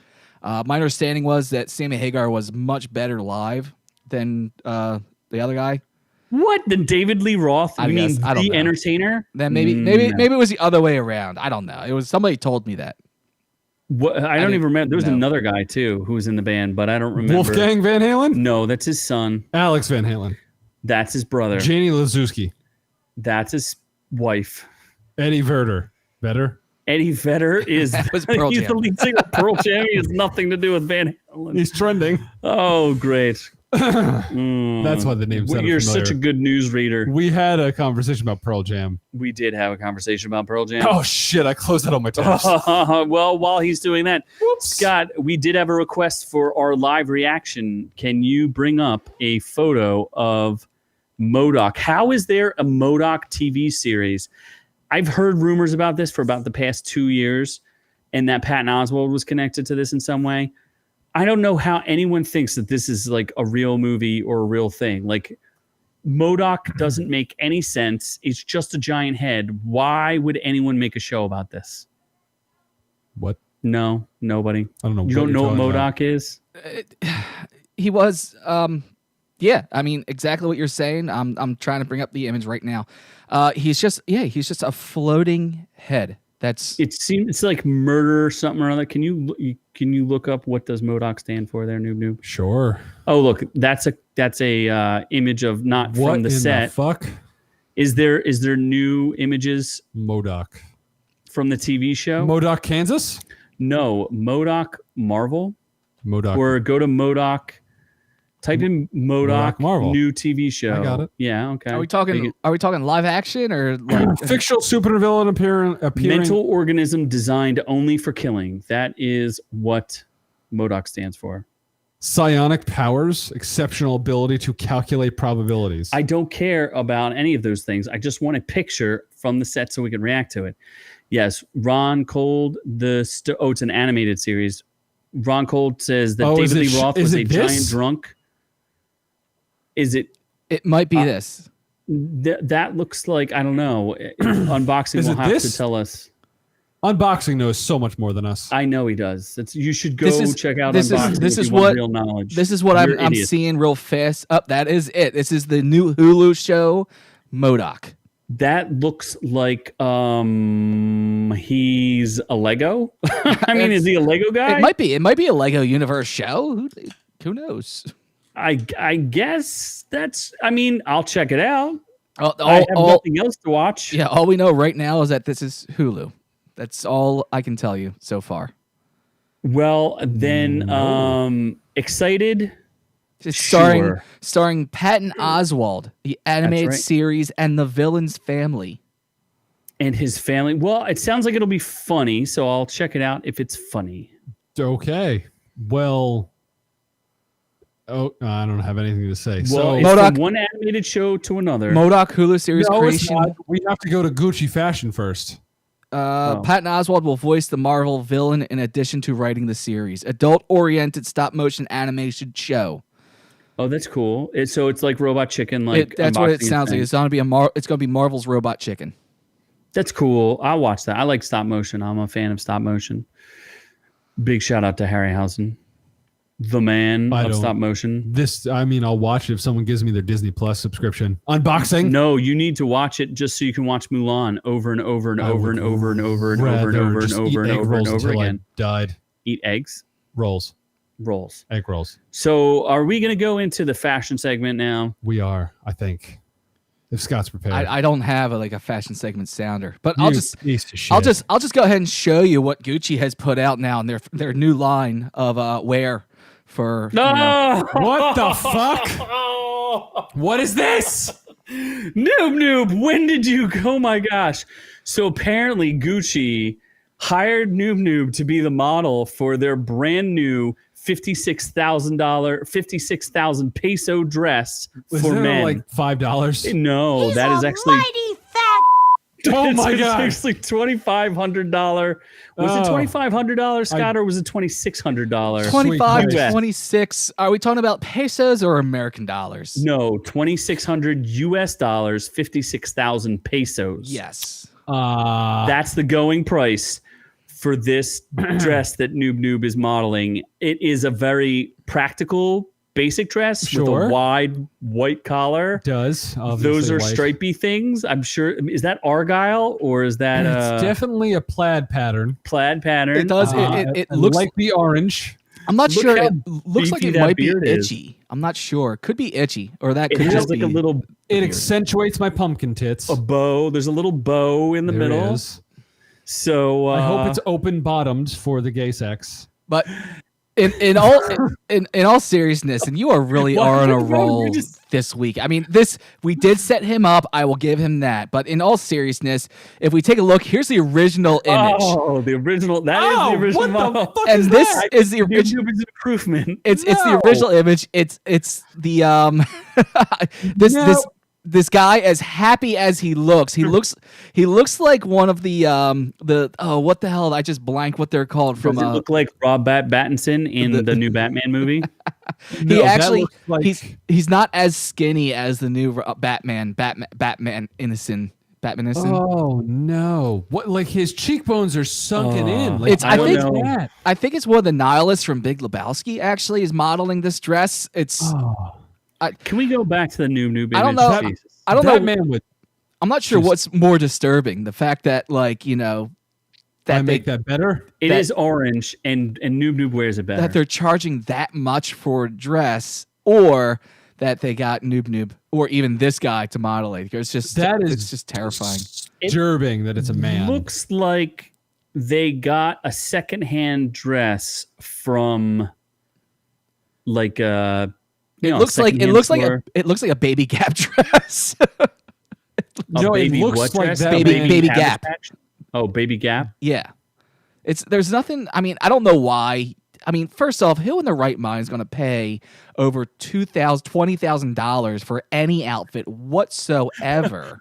My understanding was that Sammy Hagar was much better live than the other guy. What? Then David Lee Roth? I You mean guess. I don't the know. entertainer? Then maybe it was the other way around. I don't know. It was somebody told me that. What? I don't even remember. There was know. another guy too who was in the band, but I don't remember. Wolfgang Van Halen? No, that's his son. Alex Van Halen. That's his brother. Janie Lazuski. That's his wife. Eddie Vedder. Better? Eddie Vedder is was Pearl he's Jam. the lead singer of Pearl Jam. He has nothing to do with Van Halen. He's trending. Oh, great. That's why the name sounded You're familiar. such a good news reader. We had a conversation about Pearl Jam. We did have a conversation about Pearl Jam. Oh, shit. I closed that on my tabs. Well, while he's doing that, Scott, we did have a request for our live reaction. Can you bring up a photo of MODOK? How is there a MODOK TV series? I've heard rumors about this for about the past 2 years, and that Patton Oswalt was connected to this in some way. I don't know how anyone thinks that this is like a real movie or a real thing. Like, MODOK doesn't make any sense. It's just a giant head. Why would anyone make a show about this? What? No, nobody. I don't know. You don't know what you're talking MODOK is? He was yeah, I mean exactly what you're saying. I'm trying to bring up the image right now. He's just a floating head. It's like murder something or other. Can you look up what does MODOK stand for there, noob noob? about. Sure. Oh, look, that's a image of not What from the in set. the fuck? Is there new images MODOK. from the TV show? MODOK, Kansas? No, MODOK Marvel. MODOK. Or go to MODOK. Type in MODOK Marvel. new TV show. I got it. Yeah, okay. Are we talking live action or like Fictional supervillain appearing? Mental organism designed only for killing. That is what MODOK stands for. Psionic powers, exceptional ability to calculate probabilities. I don't care about any of those things. I just want a picture from the set so we can react to it. Yes, Ron Cold, it's an animated series. Ron Cold says that Oh, is David it Lee Roth is was it a this? giant drunk. Is it? it might be this. That looks like, I don't know. Unboxing Is will it have this? to tell us. Unboxing knows so much more than us. I know he does. You should go check out this Unboxing. this if is you want what real knowledge. This is what I'm seeing real fast. Up, that is it. This is the new Hulu show, MODOK. That looks like he's a Lego. I mean, is he a Lego guy? It might be. It might be a Lego Universe show. Who knows? I guess that's. I mean, I'll check it out. I have nothing else to watch. Yeah, all we know right now is that this is Hulu. That's all I can tell you so far. Well, then, excited. Starring Patton Oswalt, the animated right. series, and the villain's family. And his family. Well, it sounds like it'll be funny, so I'll check it out if it's funny. Okay. Well, I don't have anything to say. Well, So it's from one animated show to another. MODOK Hulu series creation. We have to go to Gucci Fashion first. Patton Oswalt will voice the Marvel villain in addition to writing the series. Adult-oriented stop-motion animation show. Oh, that's cool. So it's like Robot Chicken. That's what it sounds like. It's going to be Marvel's Robot Chicken. That's cool. I'll watch that. I like stop motion. I'm a fan of stop motion. Big shout out to Harryhausen, the man of stop motion. I'll watch it if someone gives me their Disney Plus subscrition. Unboxing? No, you need to watch it just so you can watch Mulan over and over and over and over and over and over and over and over and over and over again. Died. Eat eggs? Rolls. Egg rolls. So are we going to go into the fashion segment now? We are, I think. If Scott's prepared. I don't have a fashion segment sounder, but I'll just go ahead and show you what Gucci has put out now in their new line of wear for. No! What the fuck? What is this? Noob, when did you? Oh my gosh! So apparently Gucci hired Noob to be the model for their brand new $56,000 peso dress for men. Like $5? No, that is actually Oh my god! It's actually $2,500. Was it $2,500, Scott, or was it $2,600? 25, 26. Are we talking about pesos or American dollars? No, $2,600 US dollars, 56,000 pesos. Yes. That's the going price for this dress that Noob is modeling. It is a very practical, basic dress with a wide white collar. Those are stripy things. I'm sure. Is that Argyle or is that? It's definitely a plaid pattern. It does. It looks like the orange. I'm not sure. It looks like it might be itchy. I'm not sure. It could be itchy, or that could just like be a little. It accentuates my pumpkin tits. A bow. There's a little bow in the middle. Is. So I hope it's open bottomed for the gay sex. But in all seriousness, and you are really on a roll this week. I mean, we did set him up. I will give him that. But in all seriousness, if we take a look, here's the original image. Oh, the original. That is the original model. And this is the original improvement. It's the original image. It's the this guy, as happy as he looks, he looks like one of the what the hell? I just blank what they're called from. Does it look like Robbert Pattison in the new Batman movie? He's not as skinny as the new Batman Innocent. Oh no! What, like his cheekbones are sunken in? Like, I think it's one of the nihilists from Big Lebowski actually is modeling this dress. Can we go back to the new image? I don't know. I don't know. I'm not sure what's more disturbing: the fact that, that make that better. It is orange, and Noob wears it better. That they're charging that much for a dress, or that they got Noob or even this guy to model it. It's just terrifying. Disturbing that it's a man. Looks like they got a secondhand dress from It looks like a Baby Gap dress. Baby Gap. Oh, Baby Gap. Yeah, there's nothing. I mean, I don't know why. I mean, first off, who in their right mind is going to pay over $20,000 for any outfit whatsoever?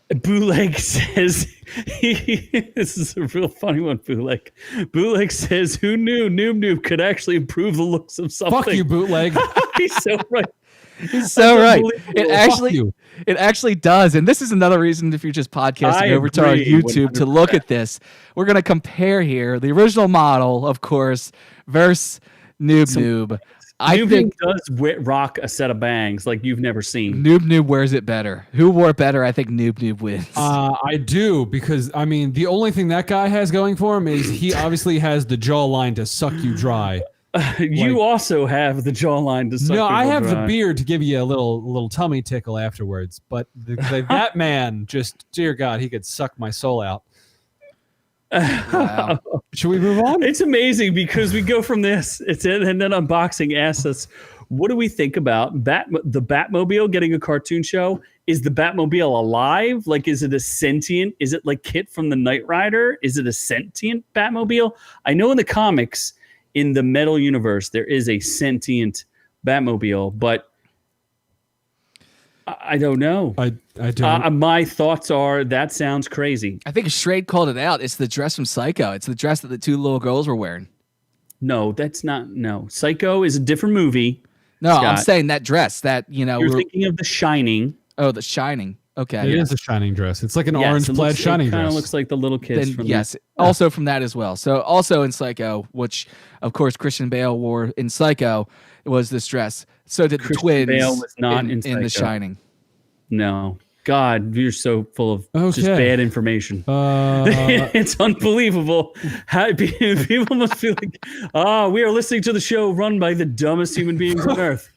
Bootleg says, this is a real funny one, Bootleg. Bootleg says, who knew Noob could actually improve the looks of something? Fuck you, Bootleg. He's so right. He's so right. you. It actually does. And this is another reason if you're just podcasting over to our agree, YouTube to look at this. We're going to compare here the original model, of course, versus Noob. I think does rock a set of bangs like you've never seen. Noob wears it better. Who wore it better? I think Noob wins. I do, because I mean the only thing that guy has going for him is he obviously has the jawline to suck you dry. You also have the jawline to suck. No, I have dry. the beard to give you a little tummy tickle afterwards. But that man, just dear God, he could suck my soul out. Wow. Should we move on? It's amazing because we go from this, and then unboxing asks us, what do we think about the Batmobile getting a cartoon show? Is the Batmobile alive? Like, is it a sentient? Is it like Kit from the Knight Rider? Is it a sentient Batmobile? I know in the comics, in the Metal universe, there is a sentient Batmobile, but I don't know. I don't. My thoughts are that sounds crazy. I think Shrade called it out. It's the dress from Psycho. It's the dress that the two little girls were wearing. No, that's not. No, Psycho is a different movie. No, Scott. I'm saying that dress. You're thinking of The Shining. Oh, The Shining. Okay. It is a Shining dress. It's like an orange plaid Shining dress. It kind dress. of looks like the little kids from yes, also from that as well. So also in Psycho, which of course Christian Bale wore in Psycho, was this dress. So did the twins Bale was not in The Shining. No. God, you're so full of just bad information. It's unbelievable. People must feel like, we are listening to the show run by the dumbest human beings on earth.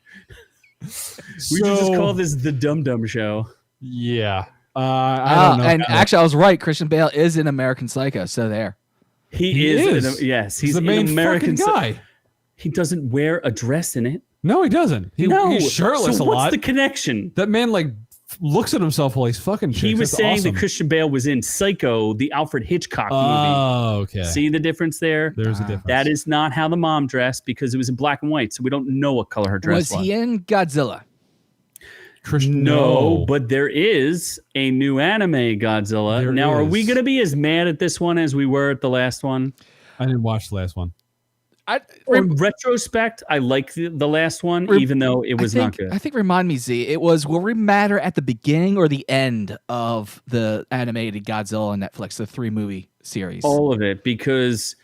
We should just call this the Dum Dum Show. Yeah. I don't know. And actually, I was right. Christian Bale is in American Psycho. So there. He is. Yes, he's the main American guy. He doesn't wear a dress in it. No, he doesn't. He's shirtless so a lot. What's the connection? That man looks at himself while he's fucking chicks. He was That's saying awesome. that Christian Bale was in Psycho, the Alfred Hitchcock movie. Oh, okay. See the difference there? There's a difference. That is not how the mom dressed because it was in black and white, so we don't know what color her dress was. Was he in Godzilla? No, but there is a new anime Godzilla. Are we going to be as mad at this one as we were at the last one? I didn't watch the last one. In retrospect, I like the last one, even though it was not good. I think, remind me, Z, it was, will we matter at the beginning or the end of the animated Godzilla on Netflix, the 3-movie series? All of it, because,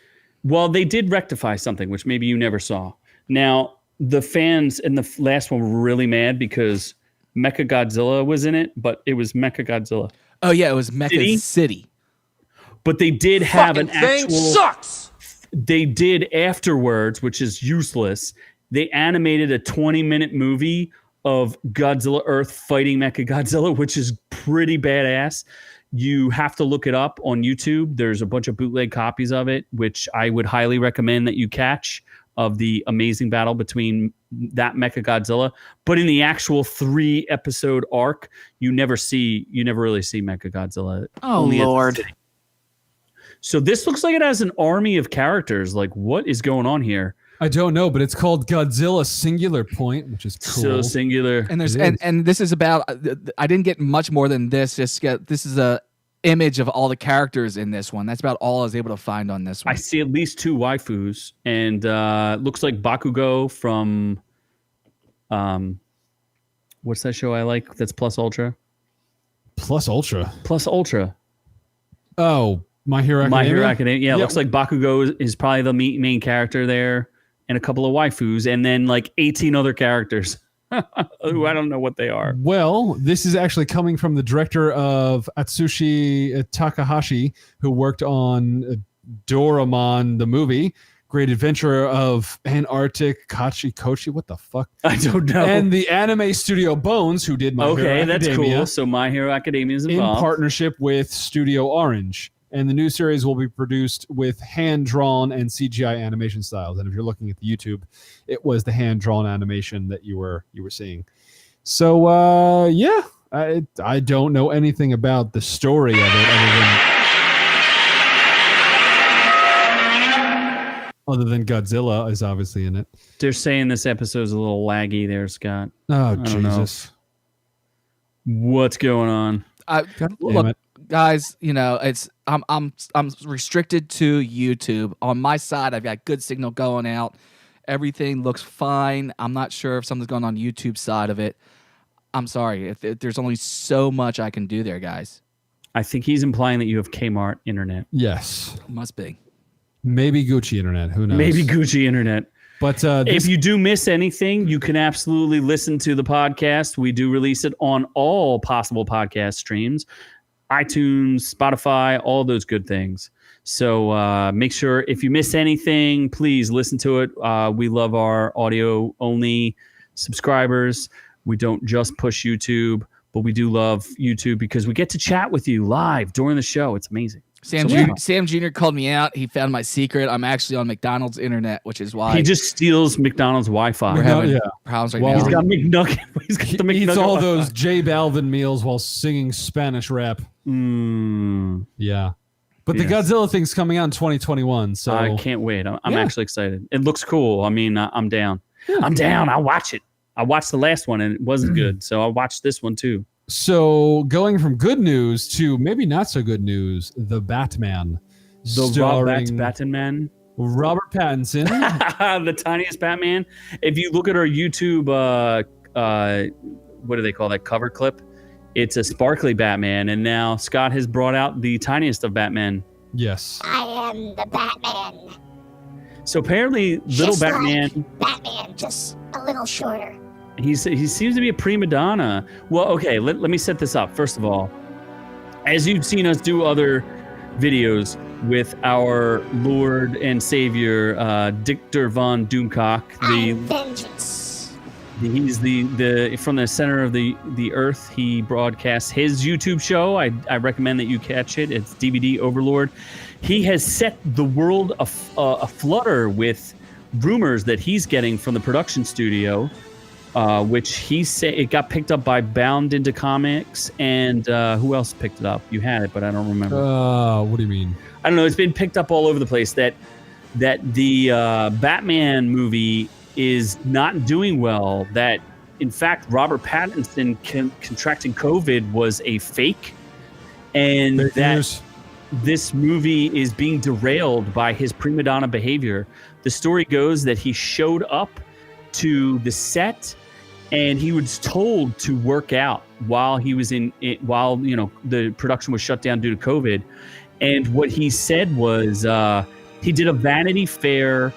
they did rectify something, which maybe you never saw. Now, the fans in the last one were really mad because Mechagodzilla was in it, but it was Mechagodzilla. Oh, yeah, it was Mecha City. But they did have Fucking an actual... thing sucks! They did afterwards, which is useless. They animated a 20-minute movie of Godzilla Earth fighting Mechagodzilla, which is pretty badass. You have to look it up on YouTube. There's a bunch of bootleg copies of it, which I would highly recommend that you catch, of the amazing battle between that Mechagodzilla. But in the actual 3-episode arc, you never really see Mechagodzilla. Oh, Lord. So this looks like it has an army of characters. Like, what is going on here? I don't know, but it's called Godzilla Singular Point, which is cool. So singular. And there's and this is about. I didn't get much more than this. This is a image of all the characters in this one. That's about all I was able to find on this one. I see at least 2 waifus, and looks like Bakugo from, what's that show I like? That's Plus Ultra. Plus Ultra. Plus Ultra. Oh. My Hero Academia? My Hero Academia. Yeah, it looks like Bakugo is probably the main character there, and a couple of waifus, and then 18 other characters who I don't know what they are. Well, this is actually coming from the director of Atsushi Takahashi, who worked on Doraemon, the movie, Great Adventure of Antarctic Kochi. What the fuck? I don't know. And the anime studio Bones, who did My Hero Academia. Okay, that's cool. So My Hero Academia is involved. In partnership with Studio Orange. And the new series will be produced with hand-drawn and CGI animation styles. And if you're looking at the YouTube, it was the hand-drawn animation that you were seeing. So, I don't know anything about the story of it other than Godzilla is obviously in it. They're saying this episode's a little laggy there, Scott. Oh, Jesus. What's going on? Look, guys, it's I'm restricted to YouTube. On my side, I've got good signal going out. Everything looks fine. I'm not sure if something's going on YouTube side of it. I'm sorry. If there's only so much I can do there, guys. I think he's implying that you have Kmart internet. Yes. Must be. Maybe Gucci internet. Who knows? Maybe Gucci internet. But if you do miss anything, you can absolutely listen to the podcast. We do release it on all possible podcast streams, iTunes, Spotify, all those good things. So make sure if you miss anything, please listen to it. We love our audio only subscribers. We don't just push YouTube, but we do love YouTube because we get to chat with you live during the show. It's amazing. Sam Jr. called me out. He found my secret. I'm actually on McDonald's internet, which is why he just steals McDonald's Wi-Fi. we're having problems right now. He's got McNugget. He's got the McNugget. He eats all Wi-Fi. those J Balvin meals while singing Spanish rap. Yeah. But the Godzilla thing's coming out in 2021, so I can't wait. I'm actually excited. It looks cool. I mean, I'm down. I'm down. I'll watch it. I watched the last one and it wasn't good, so I'll watch this one too. So going from good news to maybe not so good news, The Batman. The Batman. Robbert Pattison. The tiniest Batman. If you look at our YouTube, what do they call that cover clip? It's a sparkly Batman, and now Scott has brought out the tiniest of Batman. Yes. I am the Batman. So apparently, little Just Batman. like Batman, just a little shorter. He seems to be a prima donna. Well, okay, let me set this up. First of all, as you've seen us do other videos with our Lord and Savior, Dictor von Doomcock, Vengeance. he's the from the center of the earth. He broadcasts his YouTube show. I recommend that you catch it. It's DVD Overlord. He has set the world aflutter with rumors that he's getting from the production studio. Which he said it got picked up by Bound Into Comics, and who else picked it up? You had it, but I don't remember. What do you mean? I don't know. It's been picked up all over the place. That the Batman movie is not doing well. That in fact, Robbert Pattison contracting COVID was a fake, and that this movie is being derailed by his prima donna behavior. The story goes that he showed up to the set and he was told to work out while he was while the production was shut down due to COVID. And what he said was he did a Vanity Fair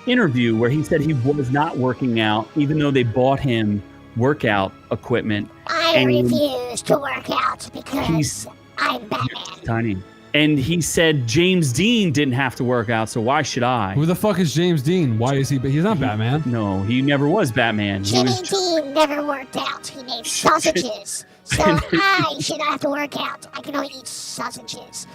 interview where he said he was not working out even though they bought him workout equipment. I refuse to work out because I'm Batman. Tiny. And he said James Dean didn't have to work out, so why should I? Who the fuck is James Dean? Why is he? He's not Batman. No, he never was Batman. Jimmy Dean never worked out. He made sausages. So I should not have to work out. I can only eat sausages.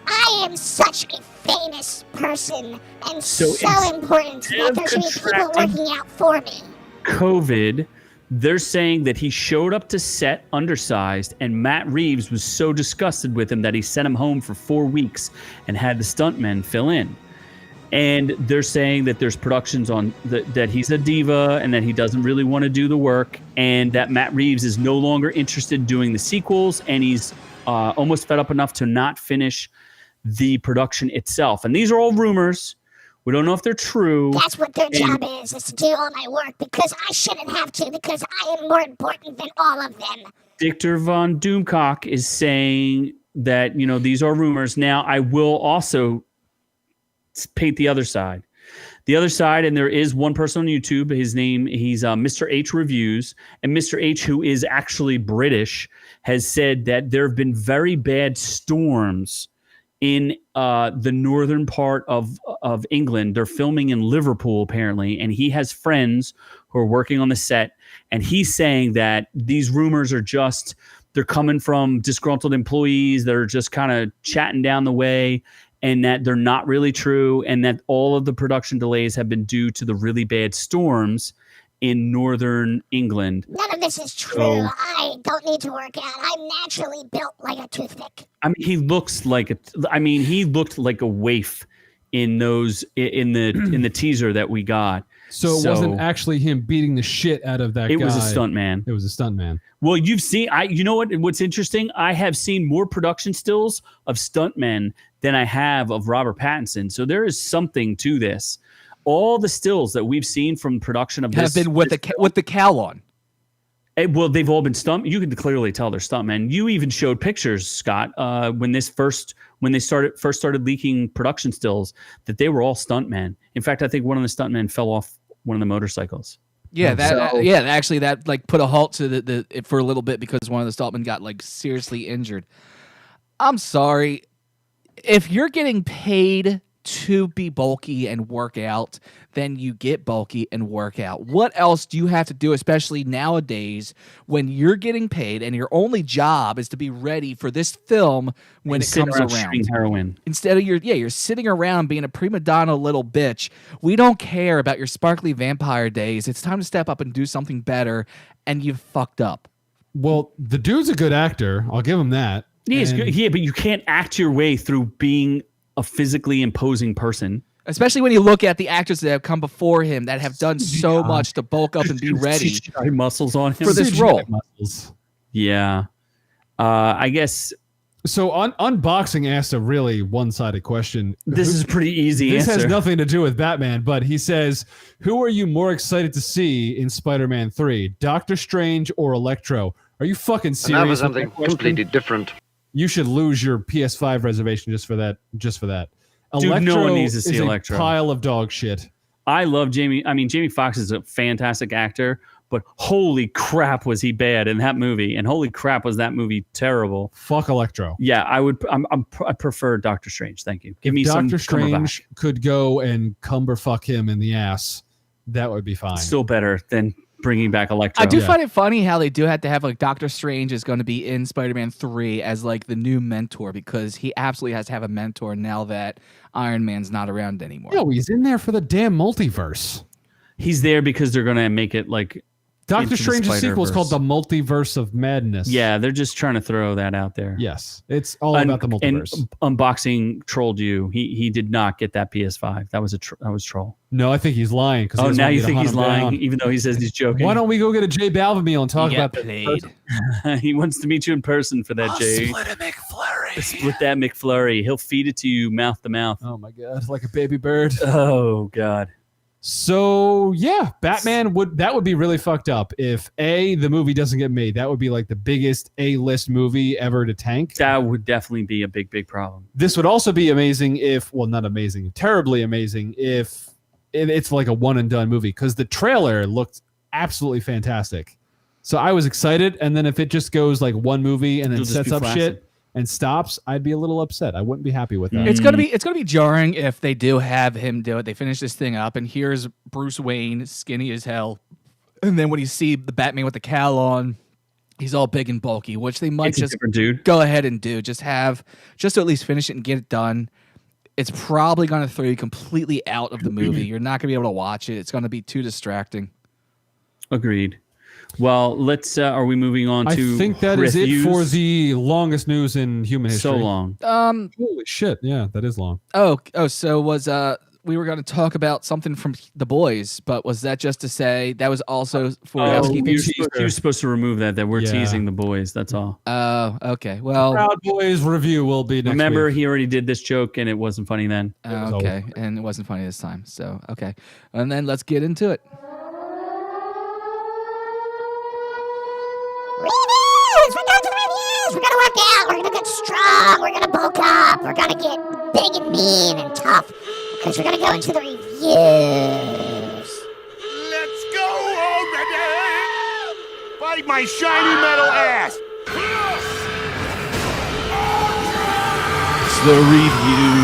I am such a famous person and so important that there should be people working out for me. COVID, they're saying that he showed up to set undersized, and Matt Reeves was so disgusted with him that he sent him home for 4 weeks and had the stuntmen fill in. And they're saying that there's productions on that he's a diva and that he doesn't really want to do the work, and that Matt Reeves is no longer interested in doing the sequels, and he's almost fed up enough to not finish the production itself. And these are all rumors. We don't know if they're true. That's what their job is to do all my work because I shouldn't have to because I am more important than all of them. Dictor von Doomcock is saying that, these are rumors. Now, I will also paint the other side. The other side, and there is one person on YouTube, he's Mr. H Reviews, and Mr. H, who is actually British, has said that there have been very bad storms in the northern part of England. They're filming in Liverpool, apparently, and he has friends who are working on the set, and he's saying that these rumors are they're coming from disgruntled employees that are just kind of chatting down the way, and that they're not really true, and that all of the production delays have been due to the really bad storms in northern England. None of this is true. I don't need to work out. I'm naturally built like a toothpick. I mean, he looked like a waif in the teaser that we got. So it wasn't actually him beating the shit out of that guy. It was a stuntman. It was a stuntman. Well, you've seen. You know what's interesting? I have seen more production stills of stuntmen than I have of Robbert Pattison. So there is something to this. all the stills that we've seen from production of this Have been with the cowl on. Well, they've all been stunt. You can clearly tell they're stuntmen. You even showed pictures, Scott, when they first started leaking production stills, that they were all stuntmen. In fact, I think one of the stuntmen fell off one of the motorcycles. Yeah, actually that like put a halt to the for a little bit because one of the stuntmen got like seriously injured. I'm sorry, if you're getting paid to be bulky and work out, then you get bulky and work out. What else do you have to do, especially nowadays when you're getting paid and your only job is to be ready for this film when it comes around? Shooting heroin. Instead of you're sitting around being a prima donna little bitch. We don't care about your sparkly vampire days. It's time to step up and do something better, and you've fucked up. Well, the dude's a good actor. I'll give him that. He is good. Yeah, but you can't act your way through being a physically imposing person. Especially when you look at the actors that have come before him that have done so much to bulk up and be ready CGI muscles on him for this role. Muscles. Yeah. I guess. So Unboxing asked a really one-sided question. This is a pretty easy This answer. has nothing to do with Batman, but he says, who are you more excited to see in Spider-Man 3, Doctor Strange or Electro? Are you fucking serious? Now for something completely different. You should lose your PS5 reservation just for that. Dude, Electro no one needs to see is Electro. a pile of dog shit. I love Jamie. I mean, Jamie Foxx is a fantastic actor, but holy crap was he bad in that movie, and holy crap was that movie terrible. Fuck Electro. Yeah, I prefer Doctor Strange. Thank you. Give me some Doctor Strange Cumberbatch. could go and cumberfuck him in the ass. That would be fine. Still better than bringing back Electro. I do find it funny how they do have to have like Doctor Strange is going to be in Spider-Man 3 as like the new mentor because he absolutely has to have a mentor now that Iron Man's not around anymore. No, he's in there for the damn multiverse. He's there because they're going to make it like Doctor Strange's sequel is called The Multiverse of Madness. Yeah, they're just trying to throw that out there. Yes, it's all about the multiverse. And Unboxing trolled you. He did not get that PS5. That was troll. No, I think he's lying. Oh, now you think he's lying, even though he says he's joking. Why don't we go get a J Balvin meal and talk about that? He wants to meet you in person for that, Jay. Split a McFlurry. Split that McFlurry. He'll feed it to you mouth to mouth. Oh my god, like a baby bird. Oh god. So yeah, Batman would be really fucked up if the movie doesn't get made. That would be like the biggest A-list movie ever to tank. That would definitely be a big problem. This would also be amazing if, well, not amazing, terribly amazing if it's like a one and done movie because the trailer looked absolutely fantastic. So I was excited, and then if it just goes like one movie and then sets up shit and stops, I'd be a little upset. I wouldn't be happy with that. It's gonna be jarring if they do have him do it. They finish this thing up, and here's Bruce Wayne, skinny as hell, and then when you see the Batman with the cowl on, he's all big and bulky, which they might just go ahead and do. Just to at least finish it and get it done. It's probably gonna throw you completely out of the movie. You're not gonna be able to watch it. It's gonna be too distracting. Agreed. Well, let's. Are we moving on to? I think that is it for the longest news in human history. So long. Holy shit! Yeah, that is long. So was we were going to talk about something from The Boys, but was that just to say that was also for housekeeping? You're supposed to remove that we're teasing The Boys. That's all. Oh, okay. Well, Proud Boys review will be next Remember, week. he already did this joke and it wasn't funny then. Okay, and it wasn't funny this time. So okay, and then let's get into it. Reviews! We're going to the reviews! We're going to work out! We're going to get strong! We're going to bulk up! We're going to get big and mean and tough! Because we're going to go into the reviews! Let's go already! Bite my shiny metal ass! It's the review.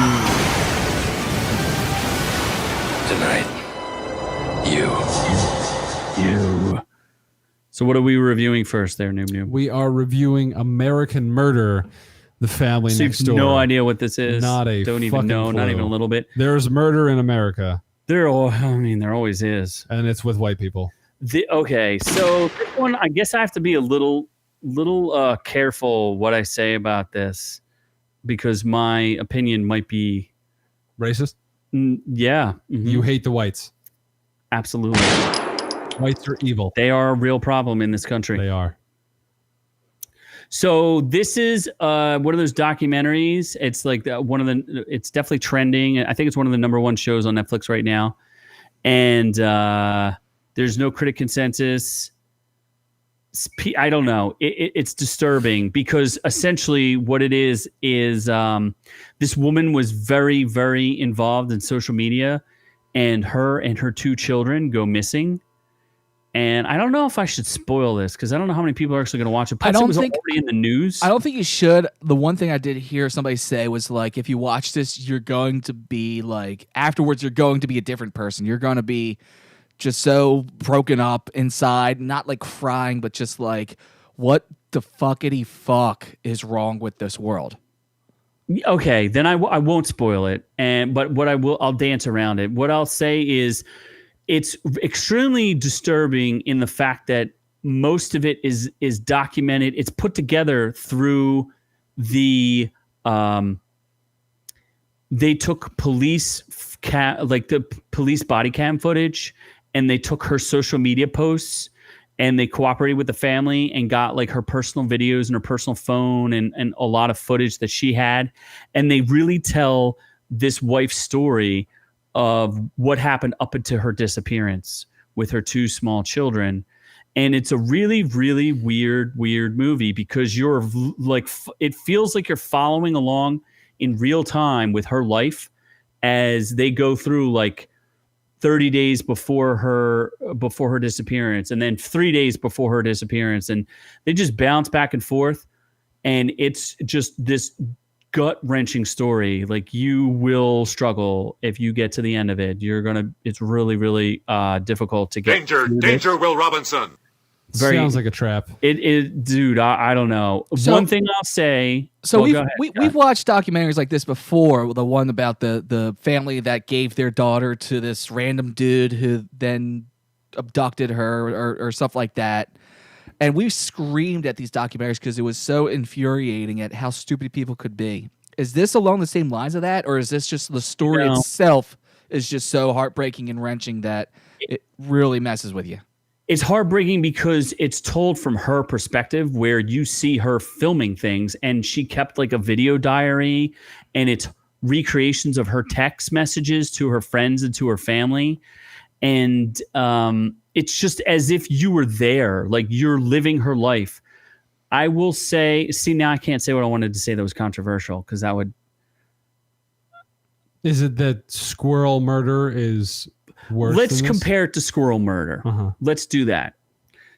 Tonight, you. So what are we reviewing first there, Noob Noob? We are reviewing American Murder, The Family Next Door. No idea what this is. Not a Don't even know. fucking Not clue. even a little bit. There's murder in America. There always is. And it's with white people. Okay, so this one, I guess I have to be a little careful what I say about this because my opinion might be Racist? Yeah. Mm-hmm. You hate the whites. Absolutely. Whites are evil. They are a real problem in this country. They are. So this is one of those documentaries. It's like it's definitely trending. I think it's one of the #1 shows on Netflix right now. and there's no critic consensus. I don't know. It's disturbing because essentially what it is this woman was very, very involved in social media, and her 2 children go missing. And I don't know if I should spoil this because I don't know how many people are actually going to watch it. Plus, it was already in the news. I don't think you should. The one thing I did hear somebody say was like, if you watch this, you're going to be like, afterwards, you're going to be a different person. You're going to be just so broken up inside, not like crying, but just like, what the fuckity fuck is wrong with this world? Okay, then I won't spoil it. But what I'll dance around it. What I'll say is, it's extremely disturbing in the fact that most of it is documented. It's put together through the they took police the police body cam footage, and they took her social media posts, and they cooperated with the family and got like her personal videos and her personal phone and a lot of footage that she had, and they really tell this wife's story of what happened up until her disappearance with her 2 small children. And it's a really, really weird movie because you're like, it feels like you're following along in real time with her life as they go through like 30 days before her disappearance, and then 3 days before her disappearance. And they just bounce back and forth. And it's just this gut-wrenching story. Like, you will struggle if you get to the end of it. It's really, really difficult to get. Danger, Will Robinson. Sounds like a trap. Dude, I don't know. So, one thing I'll say. So we've watched documentaries like this before. The one about the family that gave their daughter to this random dude who then abducted her or stuff like that. And we screamed at these documentaries because it was so infuriating at how stupid people could be. Is this along the same lines of that? Or is this just the story itself is just so heartbreaking and wrenching that it really messes with you? It's heartbreaking because it's told from her perspective, where you see her filming things, and she kept like a video diary, and it's recreations of her text messages to her friends and to her family. And it's just as if you were there, like you're living her life. I will say, now I can't say what I wanted to say that was controversial, because that would. Is it that squirrel murder is worse? Let's compare it to squirrel murder. Let's do that.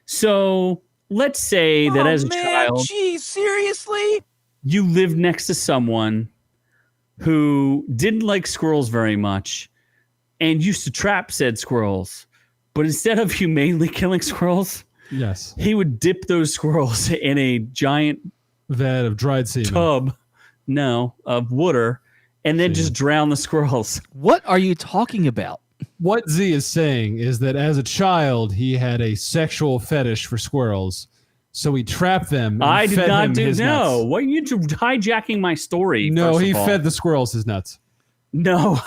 So let's say that as a child, geez, seriously, you lived next to someone who didn't like squirrels very much and used to trap said squirrels. But instead of humanely killing squirrels, yes, he would dip those squirrels in a giant vat of dried semen. Tub, of water, and then just drown the squirrels. What are you talking about? What Z is saying is that as a child, he had a sexual fetish for squirrels, so he trapped them. And I did fed not him do. his No, nuts. why are you hijacking my story? No, first he of all? fed the squirrels his nuts. No,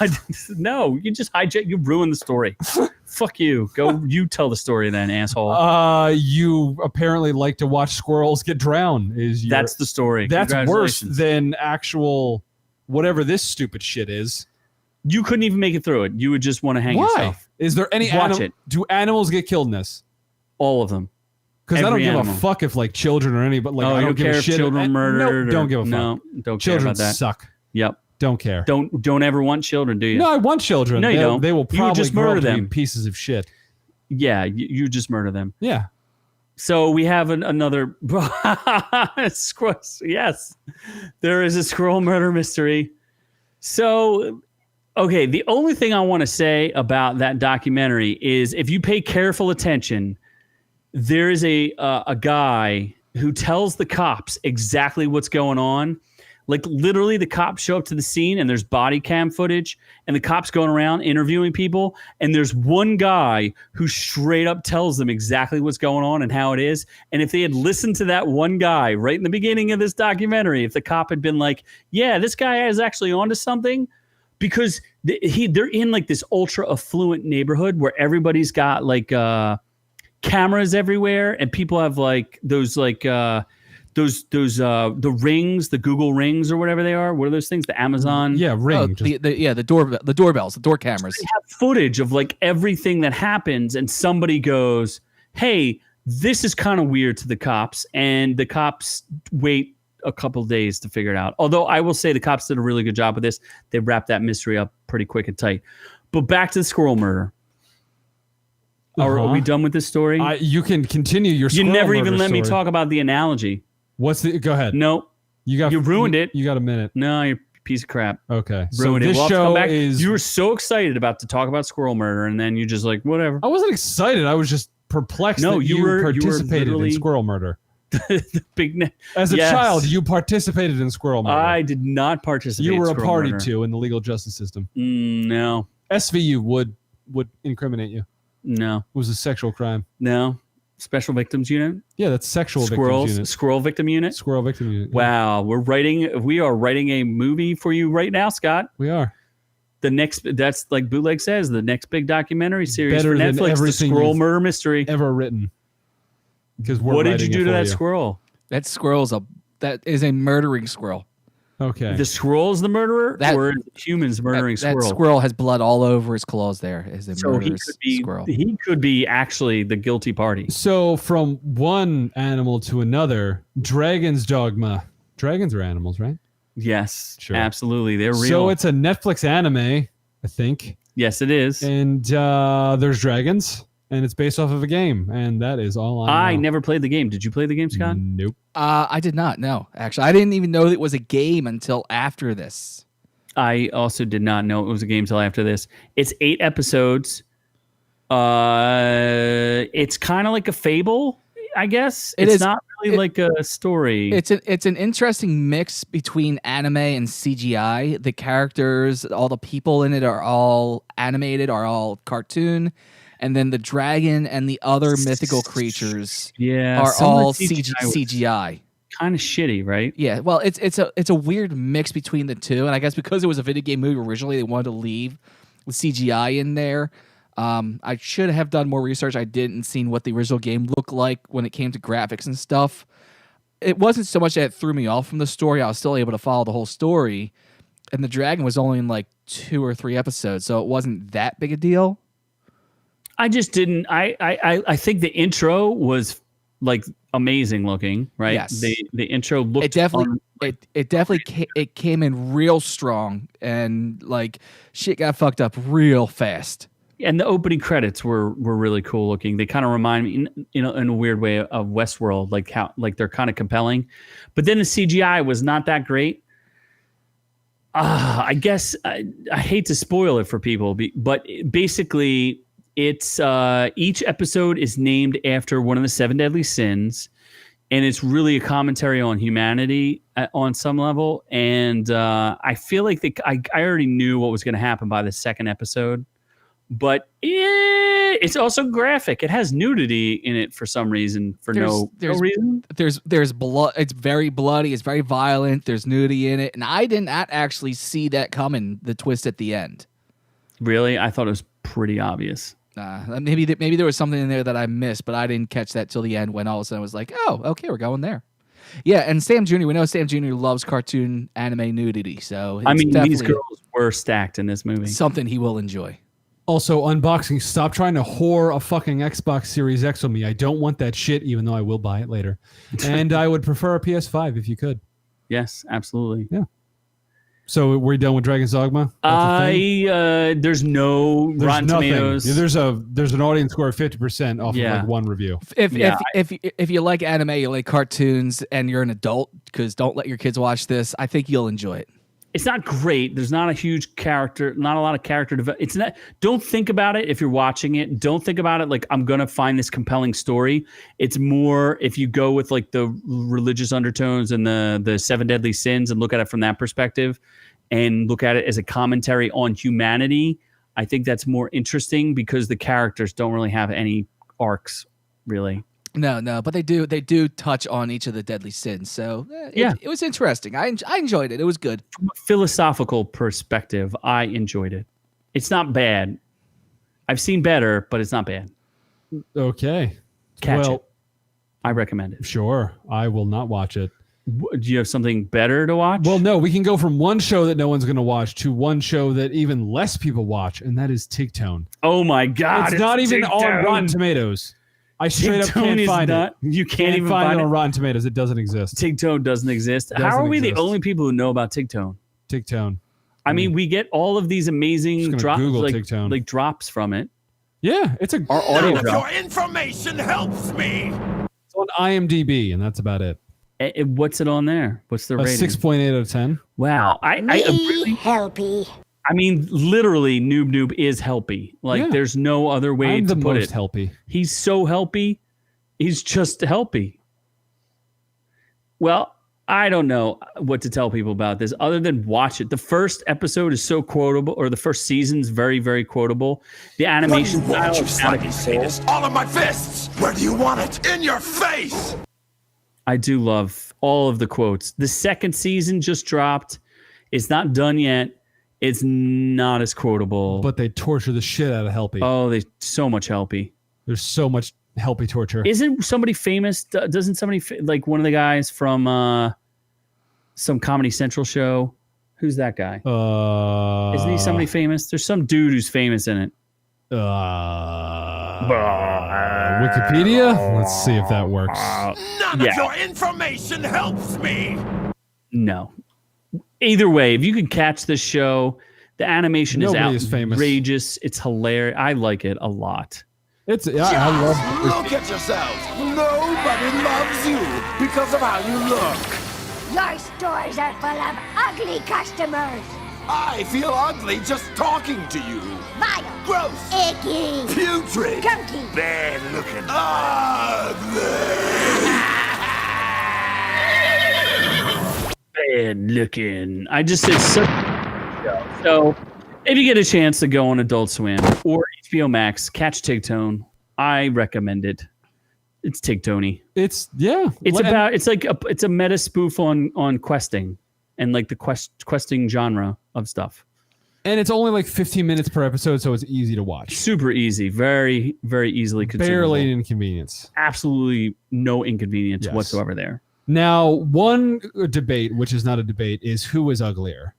no, you just hijack. You ruined the story. Fuck you. Go. You tell the story then, asshole. You apparently like to watch squirrels get drowned. That's the story. That's worse than actual whatever this stupid shit is. You couldn't even make it through it. You would just want to hang yourself. Is there any watch it? Do animals get killed in this? All of them. Because I don't give animal. a fuck if like children or anybody. Like, I don't give care a if shit. children murdered. No, don't give a fuck. No, don't children care about that. Suck. Yep. Don't care. Don't ever want children, do you? No, I want children. No, you don't. They will probably just grow murder up to be them. pieces of shit. Yeah, you just murder them. Yeah. So we have another. Yes, there is a squirrel murder mystery. So, okay, the only thing I want to say about that documentary is if you pay careful attention, there is a guy who tells the cops exactly what's going on. Like literally the cops show up to the scene and there's body cam footage and the cops going around interviewing people. And there's one guy who straight up tells them exactly what's going on and how it is. And if they had listened to that one guy right in the beginning of this documentary, if the cop had been like, yeah, this guy is actually onto something, because they're in like this ultra affluent neighborhood where everybody's got like cameras everywhere and people have like those like the rings, the Google rings or whatever they are. What are those things? The Amazon. Yeah, ring. The doorbells, the door cameras. They have footage of like everything that happens, and somebody goes, "Hey, this is kind of weird" to the cops, and the cops wait a couple days to figure it out. Although I will say the cops did a really good job with this. They wrapped that mystery up pretty quick and tight. But back to the squirrel murder. Are we done with this story? You can continue your. You never even let me story. talk about the analogy. Go ahead. No, you ruined it. You got a minute. No, you're a piece of crap. Okay, Ruined so it. this Well, show come back. is. You were so excited about to talk about squirrel murder, and then you just like whatever. I wasn't excited. I was just perplexed that you participated in squirrel murder. The big As a child, you participated in squirrel murder. I did not participate. You were in a party murder. to in the legal justice system. No. SVU would incriminate you. No. It was a sexual crime. No. Special Victims Unit? Yeah, that's sexual victims unit. Squirrel Victim Unit? Squirrel victim unit. Yeah. Wow. We are writing a movie for you right now, Scott. We are. That's like Bootleg says, the next big documentary series Better for than Netflix, the everything Squirrel you've Murder Mystery. Ever written. Because What did you do to that squirrel? That is a murdering squirrel. Okay. The squirrel's the murderer, or humans murdering that squirrel? squirrel has blood all over his claws. There is a So murderous squirrel. He could be actually the guilty party. So from one animal to another, Dragon's Dogma. Dragons are animals, right? Yes, Sure. absolutely. They're real. So it's a Netflix anime, I think. Yes, it is. And there's dragons, and it's based off of a game, and that is all I know. I never played the game. Did you play the game, Scott? Nope. I did not know. Actually, I didn't even know it was a game until after this. I also did not know it was a game till after this. It's 8 episodes. It's kind of like a fable, I guess. It's not really like a story. It's an interesting mix between anime and CGI. The characters, all the people in it are all animated, are all cartoon, and then the dragon and the other mythical creatures are all CGI. Kind of shitty, right? Yeah, well, it's a weird mix between the two, and I guess because it was a video game movie originally, they wanted to leave the CGI in there. I should have done more research. I didn't seen what the original game looked like when it came to graphics and stuff. It wasn't so much that it threw me off from the story. I was still able to follow the whole story, and the dragon was only in like 2 or 3 episodes, so it wasn't that big a deal. I just didn't. I think the intro was like amazing looking, right? Yes. The intro looked. It definitely it came in real strong, and like shit got fucked up real fast. And the opening credits were really cool looking. They kind of remind me, in a weird way, of Westworld, like how they're kind of compelling. But then the CGI was not that great. I guess I hate to spoil it for people, but basically, it's each episode is named after one of the 7 deadly sins, and it's really a commentary on humanity on some level. And I feel like I already knew what was going to happen by the second episode, but it's also graphic. It has nudity in it for some reason, no reason. There's blood. It's very bloody. It's very violent. There's nudity in it, and I did not actually see that coming. The twist at the end. Really, I thought it was pretty obvious. Maybe there was something in there that I missed, but I didn't catch that till the end when all of a sudden I was like, oh, okay, we're going there. Yeah, and Sam Jr., we know Sam Jr. loves cartoon anime nudity, so I mean, these girls were stacked in this movie. Something he will enjoy. Also, unboxing, stop trying to whore a fucking Xbox Series X on me. I don't want that shit, even though I will buy it later. And I would prefer a PS5 if you could. Yes, absolutely. Yeah. So we're done with Dragon's Dogma? There's no Rotten nothing. Tomatoes. Yeah, there's an audience score of 50% off of like one review. If you like anime, you like cartoons, and you're an adult, because don't let your kids watch this, I think you'll enjoy it. It's not great. There's not a huge character, not a lot of character development. It's not. Don't think about it if you're watching it. Don't think about it like I'm gonna find this compelling story. It's more if you go with like the religious undertones and the 7 deadly sins and look at it from that perspective, and look at it as a commentary on humanity. I think that's more interesting because the characters don't really have any arcs, really. No, but they do touch on each of the deadly sins. So it was interesting. I enjoyed it. It was good. From a philosophical perspective, I enjoyed it. It's not bad. I've seen better, but it's not bad. Okay. Catch it. I recommend it. Sure. I will not watch it. Do you have something better to watch? Well, no, we can go from one show that no one's going to watch to one show that even less people watch, and that is Tigtone. Oh my God. It's not even Tigtone. on Rotten Tomatoes. I straight up Tigtone can't is find not, it. You can't even find find it on it. Rotten Tomatoes. It doesn't exist. Tigtone doesn't exist. How Doesn't are we exist. the only people who know about Tigtone? Tigtone. I mean, we get all of these amazing drops, Google like, Tigtone. like drops from it. Yeah, it's a Our audio None of drop. your information helps me. It's on IMDb, and that's about it. What's it on there? What's the A rating? 6.8 out of 10. Wow. I really, helpy. I mean, literally, Noob is helpy. Like, Yeah. there's no other way I'm to the put most it. helpy. He's so helpy. He's just helpy. Well, I don't know what to tell people about this other than watch it. The first episode is so quotable, or the first season's very, very quotable. The animation style you is out of slimy control. sadist? All of my fists. Where do you want it? In your face. I do love all of the quotes. The second season just dropped. It's not done yet. It's not as quotable. But they torture the shit out of Helpy. oh, there's so much helpy. There's so much Helpy torture. Isn't somebody famous? Doesn't somebody like one of the guys from some Comedy Central show? Who's that guy? Isn't he somebody famous? There's some dude who's famous in it. Wikipedia? Let's see if that works. None of your information helps me. No. Either way, if you could catch this show, the animation Nobody is is famous. outrageous. It's hilarious. I like it a lot. I love Look at yourselves. Nobody loves you because of how you look. Your stores are full of ugly customers. I feel ugly just talking to you. Vile. Gross. Icky. Putrid. Gunky. Bad looking. Ugly. Bad looking. It's such a show. So if you get a chance to go on Adult Swim or HBO Max, catch Tigtone. I recommend it. It's Tigtone. It's It's a meta spoof on questing and like the questing genre of stuff. and it's only like 15 minutes per episode, so it's easy to watch. Super easy, very, very easily consumable. Barely an inconvenience. Absolutely no inconvenience Yes. whatsoever there. Now, one debate, which is not a debate, is who is uglier,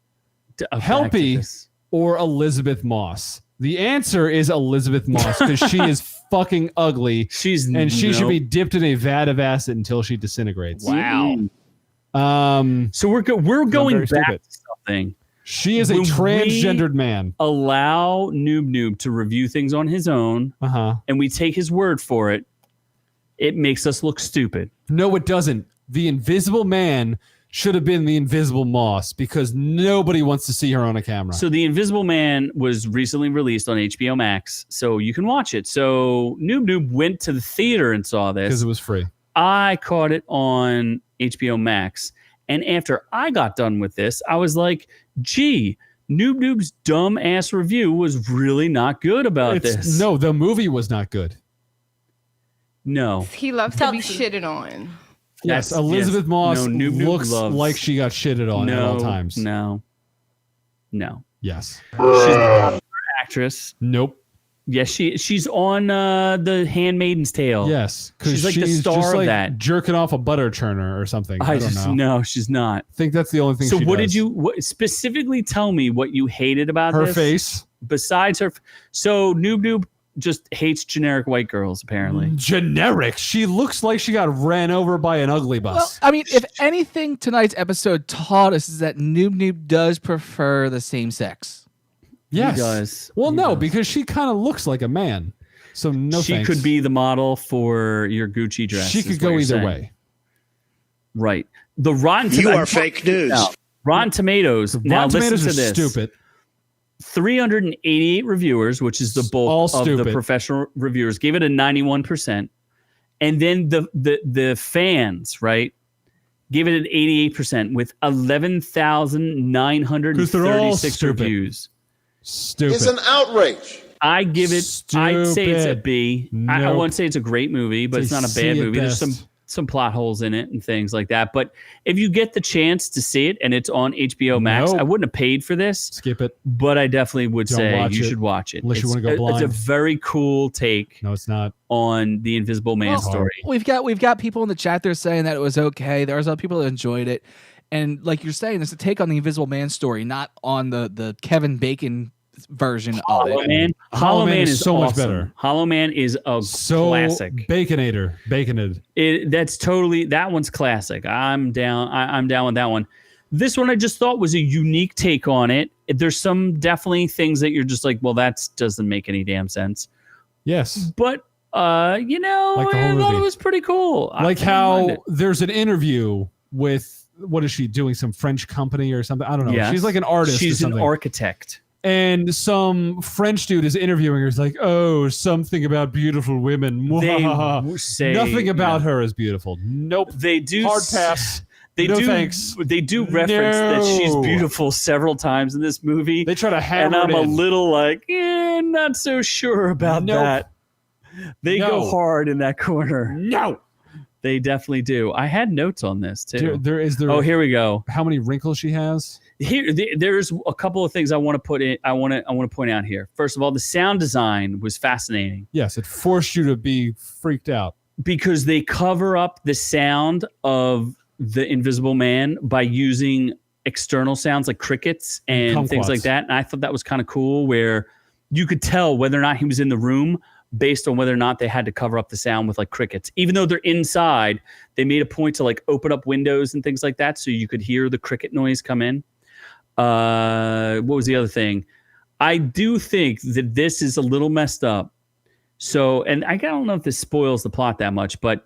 Helpy or Elizabeth Moss? The answer is Elizabeth Moss because she is fucking ugly. She should be dipped in a vat of acid until she disintegrates. Wow. So we're going back stupid. to something. She is a When transgendered man. Allow Noob to review things on his own, and we take his word for it. It makes us look stupid. No, it doesn't. The Invisible Man should have been the Invisible Moss because nobody wants to see her on a camera. So The Invisible Man was recently released on HBO Max, so you can watch it. So Noob went to the theater and saw this. Because it was free. I caught it on HBO Max. And after I got done with this, I was like, gee, Noob's dumb ass review was really not good about this. No, the movie was not good. No. He loves to be shitted on. Yes, Elizabeth Moss No, Noob looks loves- like she got shitted on at all times. No. Yes. She's not an actress. Nope. Yes, she's on The Handmaid's Tale. Yes, because she's like the star just of like that. jerking off a butter churner or something. I don't know. No, she's not. I think that's the only thing. So she what does. did you specifically tell me? What you hated about Her this? face. Besides her, so Noob just hates generic white girls. Apparently, Generic. She looks like she got ran over by an ugly bus. Well, I mean, if anything, tonight's episode taught us is that Noob does prefer the same sex. Yes. He does. Well, He no, does. because she kind of looks like a man. So no, she thanks. could be the model for your Gucci dress. She is could what go you're either saying. way. Right. The Rotten You Tomatoes. are fake news. Rotten Tomatoes. Now Rotten listen Tomatoes to are this. stupid. 388 reviewers, which is the All bulk of stupid. the professional reviewers, gave it a 91%. And then the fans, right, gave it an 88% with 11,936 stupid. reviews. Stupid. It's an outrage. I give it, I'd say it's a Stupid. B. I Nope. wouldn't say it's a great movie, but it's not a C bad at movie. There's best. some plot holes in it and things like that. But if you get the chance to see it and it's on HBO Max, I wouldn't have paid for this. Skip it. But I definitely would say you should watch it. Unless you want to go blind. It's a very cool take. No, it's not. On the Invisible Man story. We've got people in the chat there saying that it was okay. There's other people that enjoyed it. And like you're saying, it's a take on the Invisible Man story, not on the Kevin Bacon version of it. Hollow Man is so awesome. much better. Hollow Man is a classic. Baconed. That one's classic. I'm down. I'm down with that one. This one I just thought was a unique take on it. There's some definitely things that you're just like, well, that doesn't make any damn sense. Yes, but I thought it was pretty cool. Like how there's an interview with what is she doing? Some French company or something? I don't know. Yes. She's like an artist. She's or something. an architect. And some French dude is interviewing her. He's like, "Oh, something about beautiful women." They say nothing about her is beautiful. Nope. They do hard pass. Thanks. They do reference that she's beautiful several times in this movie. They try to hammer and I'm it in. a little like, not so sure about that. They go hard in that corner. No. They definitely do. I had notes on this too. Oh, here we go. How many wrinkles she has? There's a couple of things I want to put in. I want to point out here. First of all, the sound design was fascinating. Yes, it forced you to be freaked out because they cover up the sound of the Invisible Man by using external sounds like crickets and things like that. And I thought that was kind of cool, where you could tell whether or not he was in the room based on whether or not they had to cover up the sound with like crickets. Even though they're inside, they made a point to like open up windows and things like that so you could hear the cricket noise come in. What was the other thing? I do think that this is a little messed up. So, and I don't know if this spoils the plot that much, but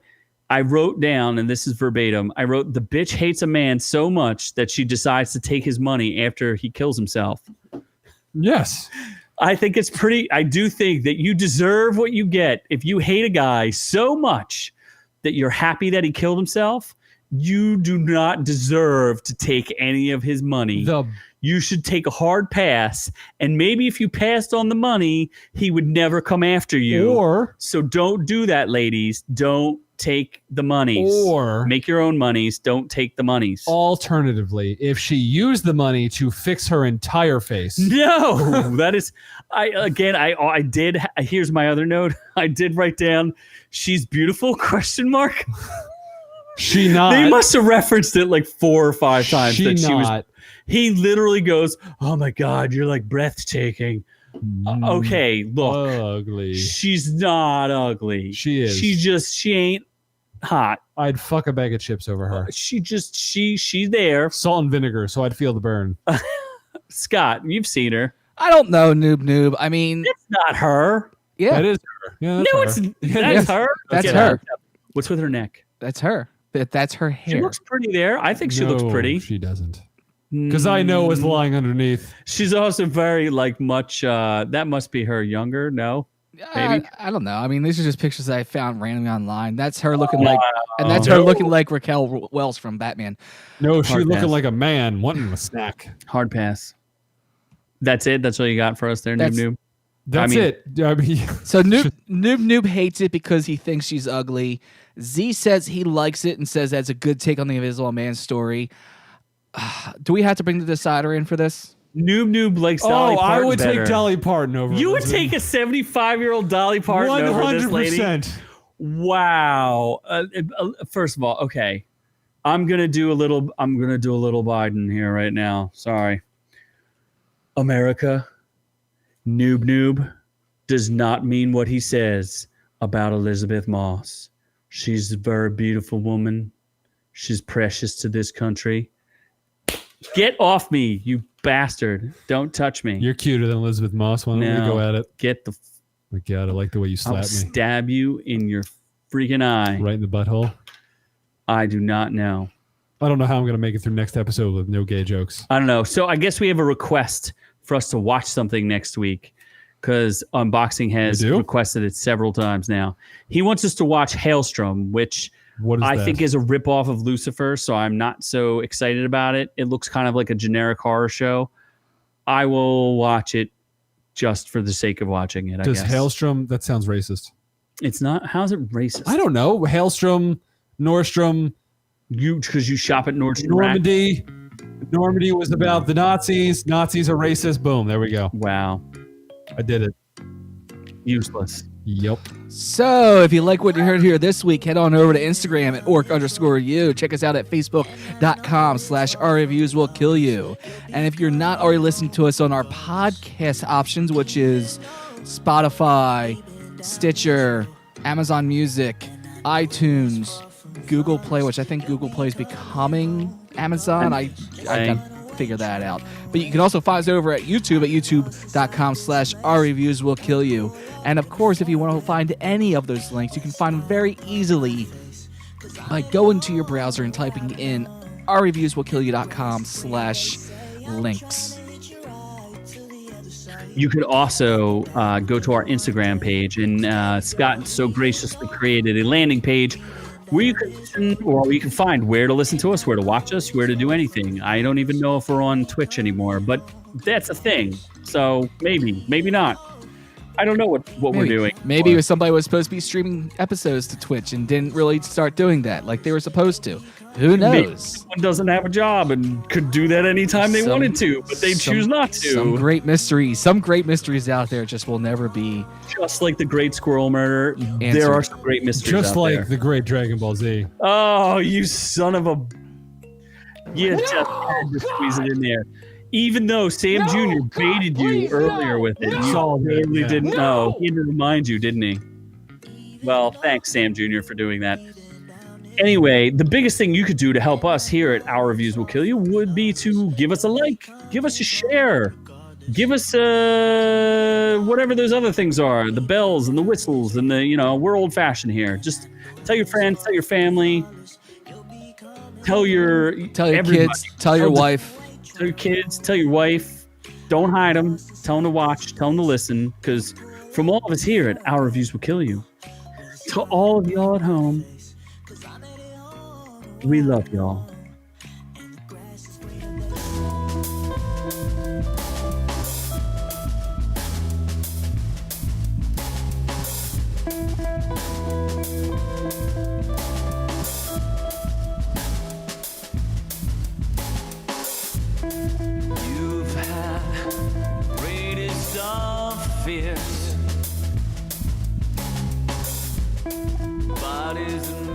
I wrote down, and this is verbatim, I wrote, the bitch hates a man so much that she decides to take his money after he kills himself. Yes. I think it's I do think that you deserve what you get. If you hate a guy so much that you're happy that he killed himself, you do not deserve to take any of his money. You should take a hard pass, and maybe if you passed on the money, he would never come after you. So don't do that, ladies. Don't take the monies. Or make your own monies. Don't take the monies. Alternatively, if she used the money to fix her entire face. No, that is, I did. Here's my other note. I did write down, she's beautiful, ? She not. They must have referenced it like 4 or 5 times. She not. He literally goes, "Oh my God, you're like breathtaking." Okay, look, ugly. She's not ugly. She is. She ain't hot. I'd fuck a bag of chips over her. She's there. Salt and vinegar, so I'd feel the burn. Scott, you've seen her. I don't know, noob. I mean, it's not her. Yeah, that is her. Yeah, no, her. That's her. That's her. What's with her neck? That's her. That's her hair. She looks pretty there. I think she looks pretty. She doesn't. Because I know what's lying underneath. She's also very much. That must be her younger. No, maybe. I don't know. I mean, these are just pictures that I found randomly online. That's her looking like, and that's her looking like Raquel Welch from Batman. No, she's looking like a man wanting a snack. Hard pass. That's it. That's all you got for us there, noob. That's it. I mean, so noob hates it because he thinks she's ugly. Z says he likes it and says that's a good take on the Invisible Man story. Do we have to bring the decider in for this? Noob likes Dolly Parton. I would better. take Dolly Parton over. You would take a 75-year-old Dolly Parton over this lady? 100%. Wow. First of all, okay. I'm gonna do a little Biden here right now. Sorry. America, noob does not mean what he says about Elizabeth Moss. She's a very beautiful woman. She's precious to this country. Get off me, you bastard. Don't touch me. You're cuter than Elizabeth Moss. Why don't we go at it? Get the... My God, I like the way you slap I'll me. Stab you in your freaking eye. Right in the butthole? I do not know. I don't know how I'm going to make it through next episode with no gay jokes. I don't know. So I guess we have a request for us to watch something next week, because Unboxing has requested it several times now. He wants us to watch Hailstrom, which I think is a ripoff of Lucifer, so I'm not so excited about it. It looks kind of like a generic horror show. I will watch it just for the sake of watching it, I guess. Hailstrom, that sounds racist. It's not. How's it racist? I don't know. Hailstrom Nordstrom. Because you shop at Nordstrom. Normandy. Normandy was about the Nazis. Nazis are racist. Boom. There we go. Wow. I did it. Useless. Yep. So, if you like what you heard here this week, head on over to Instagram at ork_u. Check us out at facebook.com/ourreviewswillkillyou. And if you're not already listening to us on our podcast options, which is Spotify, Stitcher, Amazon Music, iTunes, Google Play, which I think Google Play is becoming Amazon. I gotta figure that out. But you can also find us over at YouTube at youtube.com/ourreviewswillkillyou. And of course, if you want to find any of those links, you can find them very easily by going to your browser and typing in ourreviewswillkillyou.com/links. You could also go to our Instagram page, and Scott so graciously created a landing page where you can listen, or you can find where to listen to us, where to watch us, where to do anything. I don't even know if we're on Twitch anymore, but that's a thing. So maybe not. I don't know what we're doing. Maybe somebody was supposed to be streaming episodes to Twitch and didn't really start doing that like they were supposed to. Who knows? Maybe someone doesn't have a job and could do that anytime they wanted to, but they choose not to. Some great mysteries out there just will never be. Just like the Great Squirrel Murder, there are some great mysteries just out like there. the Great Dragon Ball Z. Oh, you son of a... You just had to squeeze it in there. Even though Sam Jr. baited you earlier with it, you totally didn't know. He didn't remind you, didn't he? Well, thanks, Sam Jr., for doing that. Anyway, the biggest thing you could do to help us here at Our Reviews Will Kill You would be to give us a like, give us a share, give us whatever those other things are, the bells and the whistles and the, we're old-fashioned here. Just tell your friends, tell your family, tell your kids, tell your wife. Tell your kids, tell your wife. Don't hide them. Tell them to watch. Tell them to listen. Because from all of us here at Our Reviews Will Kill You, to all of y'all at home, we love y'all. You've had greatest of fears, bodies and